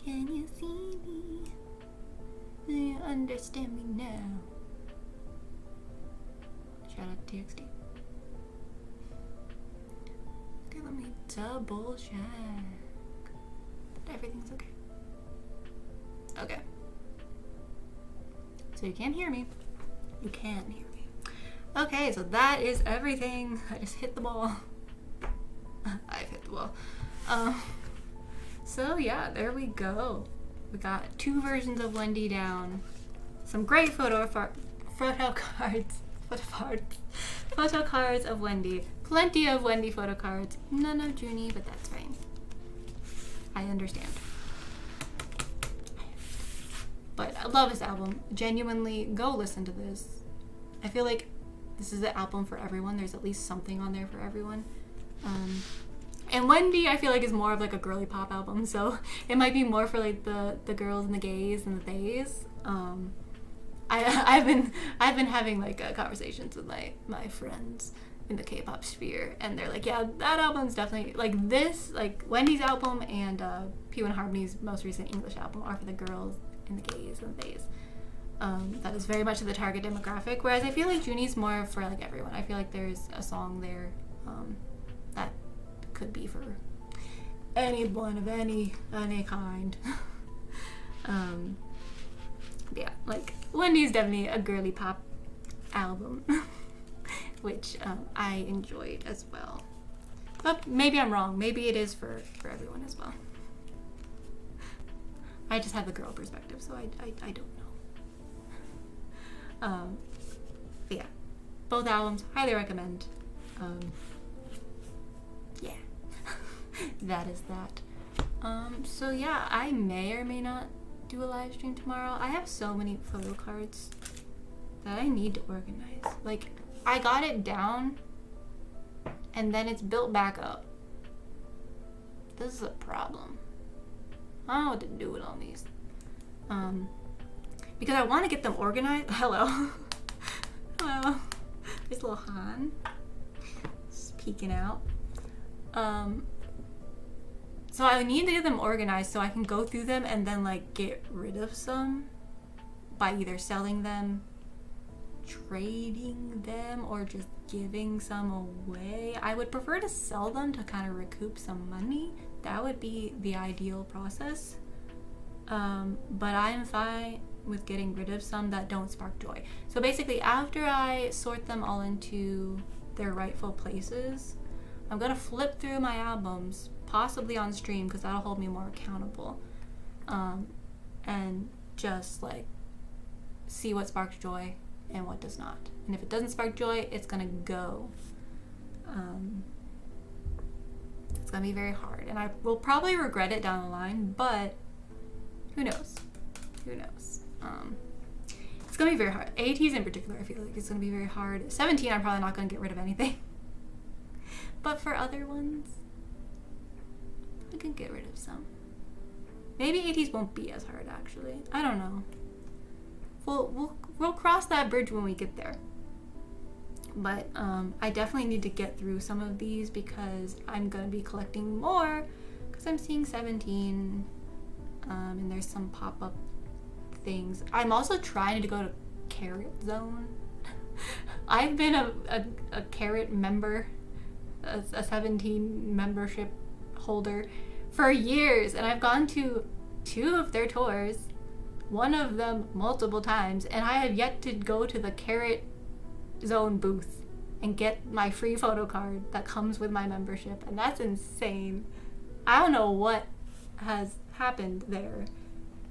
S1: Can you see me? Do you understand me now? Shout out to TXT. Okay, let me double check that everything's okay. Okay. So you can't hear me. You can hear me. Okay, so that is everything. I just hit the ball. I've hit the ball. So yeah, there we go. We got 2 versions of Wendy down. Some great photo cards of Wendy. Plenty of Wendy photo cards. None of Junhee, but that's fine. I understand. But I love this album. Genuinely, go listen to this. I feel like this is the album for everyone. There's at least something on there for everyone. And Wendy, I feel like, is more of like a girly pop album, so it might be more for like the girls and the gays and the theys. I've been having like conversations with my friends in the K-pop sphere, and they're like, yeah, that album's definitely like this, like Wendy's album and P1 Harmony's most recent English album are for the girls and the gays and theys. That is very much the target demographic, whereas I feel like Junhee's more for like everyone. I feel like there's a song there that could be for anyone of any kind. Yeah, like Wendy's definitely a girly pop album, which I enjoyed as well. But maybe I'm wrong. Maybe it is for everyone as well. I just have the girl perspective, so I don't know. But yeah, both albums, highly recommend. Yeah, that is that. So yeah, I may or may not do a live stream tomorrow. I have so many photo cards that I need to organize. Like, I got it down and then it's built back up. This is a problem. I don't know what to do with all these. Because I want to get them organized. Hello. Hello. There's little Han. Just peeking out. So I need to get them organized so I can go through them and then like get rid of some by either selling them, trading them, or just giving some away. I would prefer to sell them to kind of recoup some money. That would be the ideal process. But I'm fine with getting rid of some that don't spark joy. So basically, after I sort them all into their rightful places, I'm gonna flip through my albums, possibly on stream, because that'll hold me more accountable. And just like see what sparks joy and what does not. And if it doesn't spark joy, it's gonna go. It's gonna be very hard, and I will probably regret it down the line, but who knows? Who knows? It's gonna be very hard. ATs in particular, I feel like it's gonna be very hard. 17, I'm probably not gonna get rid of anything. But for other ones, I can get rid of some. Maybe ATs won't be as hard, actually. I don't know. We'll cross that bridge when we get there. But I definitely need to get through some of these because I'm gonna be collecting more because I'm seeing 17, and there's some pop-up things. I'm also trying to go to Carrot Zone. I've been a Carrot member, a 17 membership holder for years, and I've gone to 2 of their tours, one of them multiple times, and I have yet to go to the Carrot Zone booth and get my free photo card that comes with my membership, and that's insane. I don't know what has happened there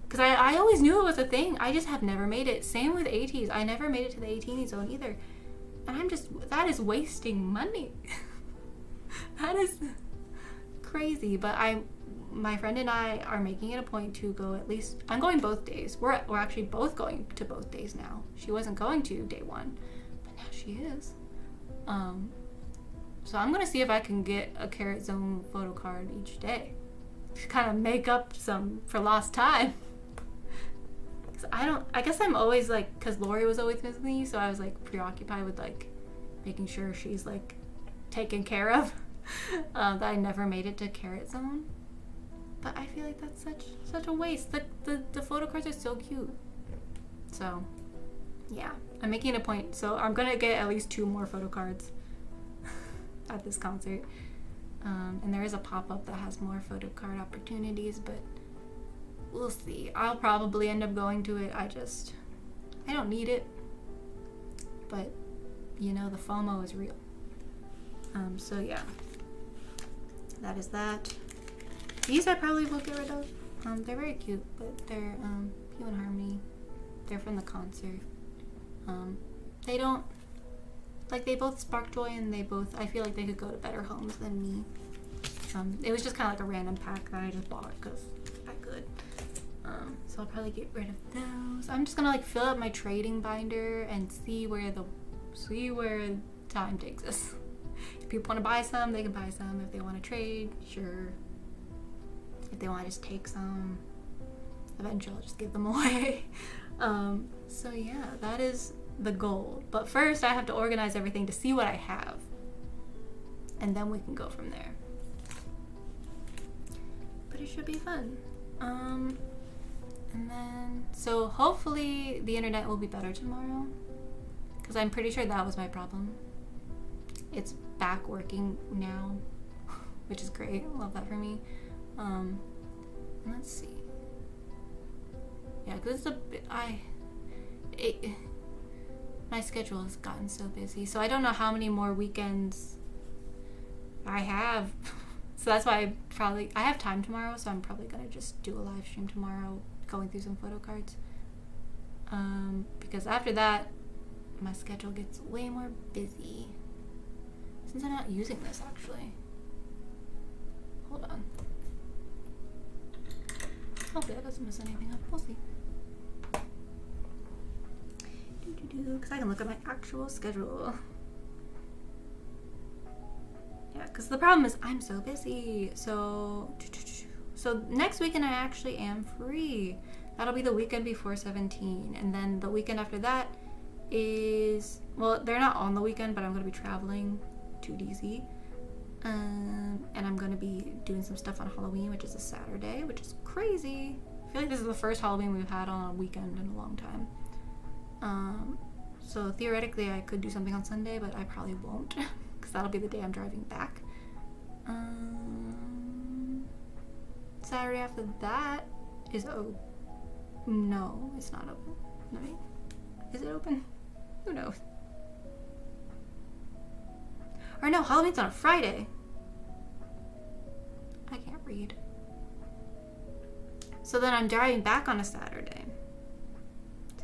S1: because I always knew it was a thing. I just have never made it. Same with ATs. I never made it to the 18 zone either, and that is wasting money. That is crazy. But my friend and I are making it a point to go at least. I'm going both days. We're actually both going to both days now. She wasn't going to day 1, but now she is. So I'm gonna see if I can get a Carrot Zone photo card each day to kind of make up some for lost time. I guess I'm always like, because Lori was always with me, so I was like preoccupied with like making sure she's like taken care of, that I never made it to Carrot Zone. But I feel like that's such a waste. The photo cards are so cute. So yeah, I'm making a point. So I'm gonna get at least 2 more photo cards at this concert. And there is a pop-up that has more photo card opportunities, but we'll see. I'll probably end up going to it. I don't need it. But, you know, the FOMO is real. So yeah. That is that. These I probably will get rid of. They're very cute, but they're Hue and Harmony. They're from the concert. They don't, like, they both spark joy, and I feel like they could go to better homes than me. It was just kind of like a random pack that I just bought because I could. So I'll probably get rid of those. I'm just gonna like fill up my trading binder and see where time takes us. If people want to buy some, they can buy some. If they want to trade, sure. If they want to just take some, eventually I'll just give them away. So yeah, that is the goal. But first I have to organize everything to see what I have, and then we can go from there. But it should be fun. And then, so hopefully the internet will be better tomorrow, because I'm pretty sure that was my problem. It's back working now, which is great. Love that for me. Let's see. Yeah, because my schedule has gotten so busy, so I don't know how many more weekends I have. So that's why I have time tomorrow, so I'm probably gonna just do a live stream tomorrow, going through some photo cards. Because after that, my schedule gets way more busy. Since I'm not using this, actually. Hold on. Hopefully that doesn't mess anything up. We'll see. Because I can look at my actual schedule. Yeah, because the problem is I'm so busy. So next weekend I actually am free. That'll be the weekend before 17. And then the weekend after that is, well, they're not on the weekend, but I'm going to be traveling to DC. And I'm going to be doing some stuff on Halloween, which is a Saturday, which is crazy. I feel like this is the first Halloween we've had on a weekend in a long time. So theoretically I could do something on Sunday, but I probably won't, because that'll be the day I'm driving back. Saturday after that is no, it's not open. No, is it open? Who knows? Or no, Halloween's on a Friday. I can't read. So then I'm driving back on a Saturday.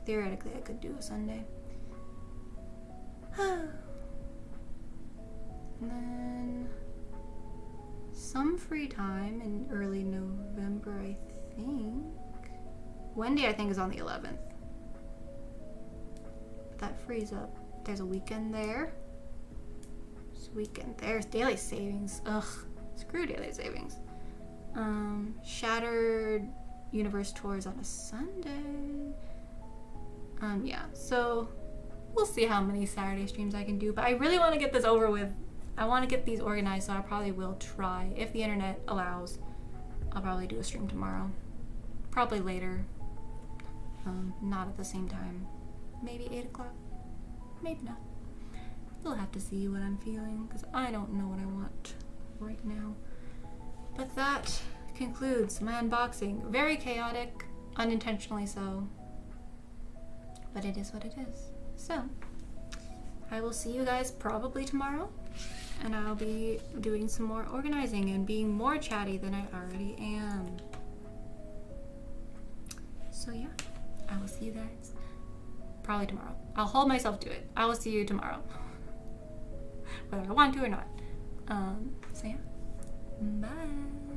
S1: theoretically I could do a Sunday. And then some free time in early November, I think. Wendy, I think, is on the 11th. But that frees up. There's a weekend there. There's a weekend there. There's daily savings. Ugh. Screw daily savings. Shattered Universe tours on a Sunday. Yeah. So we'll see how many Saturday streams I can do. But I really want to get this over with. I want to get these organized, so I probably will try. If the internet allows, I'll probably do a stream tomorrow. Probably later. Not at the same time. Maybe 8 o'clock. Maybe not. We'll have to see what I'm feeling, because I don't know what I want right now. But that concludes my unboxing. Very chaotic, unintentionally so. But it is what it is. So, I will see you guys probably tomorrow. And I'll be doing some more organizing and being more chatty than I already am. So yeah, I will see you guys probably tomorrow. I'll hold myself to it. I will see you tomorrow. Whether I want to or not. So yeah, bye.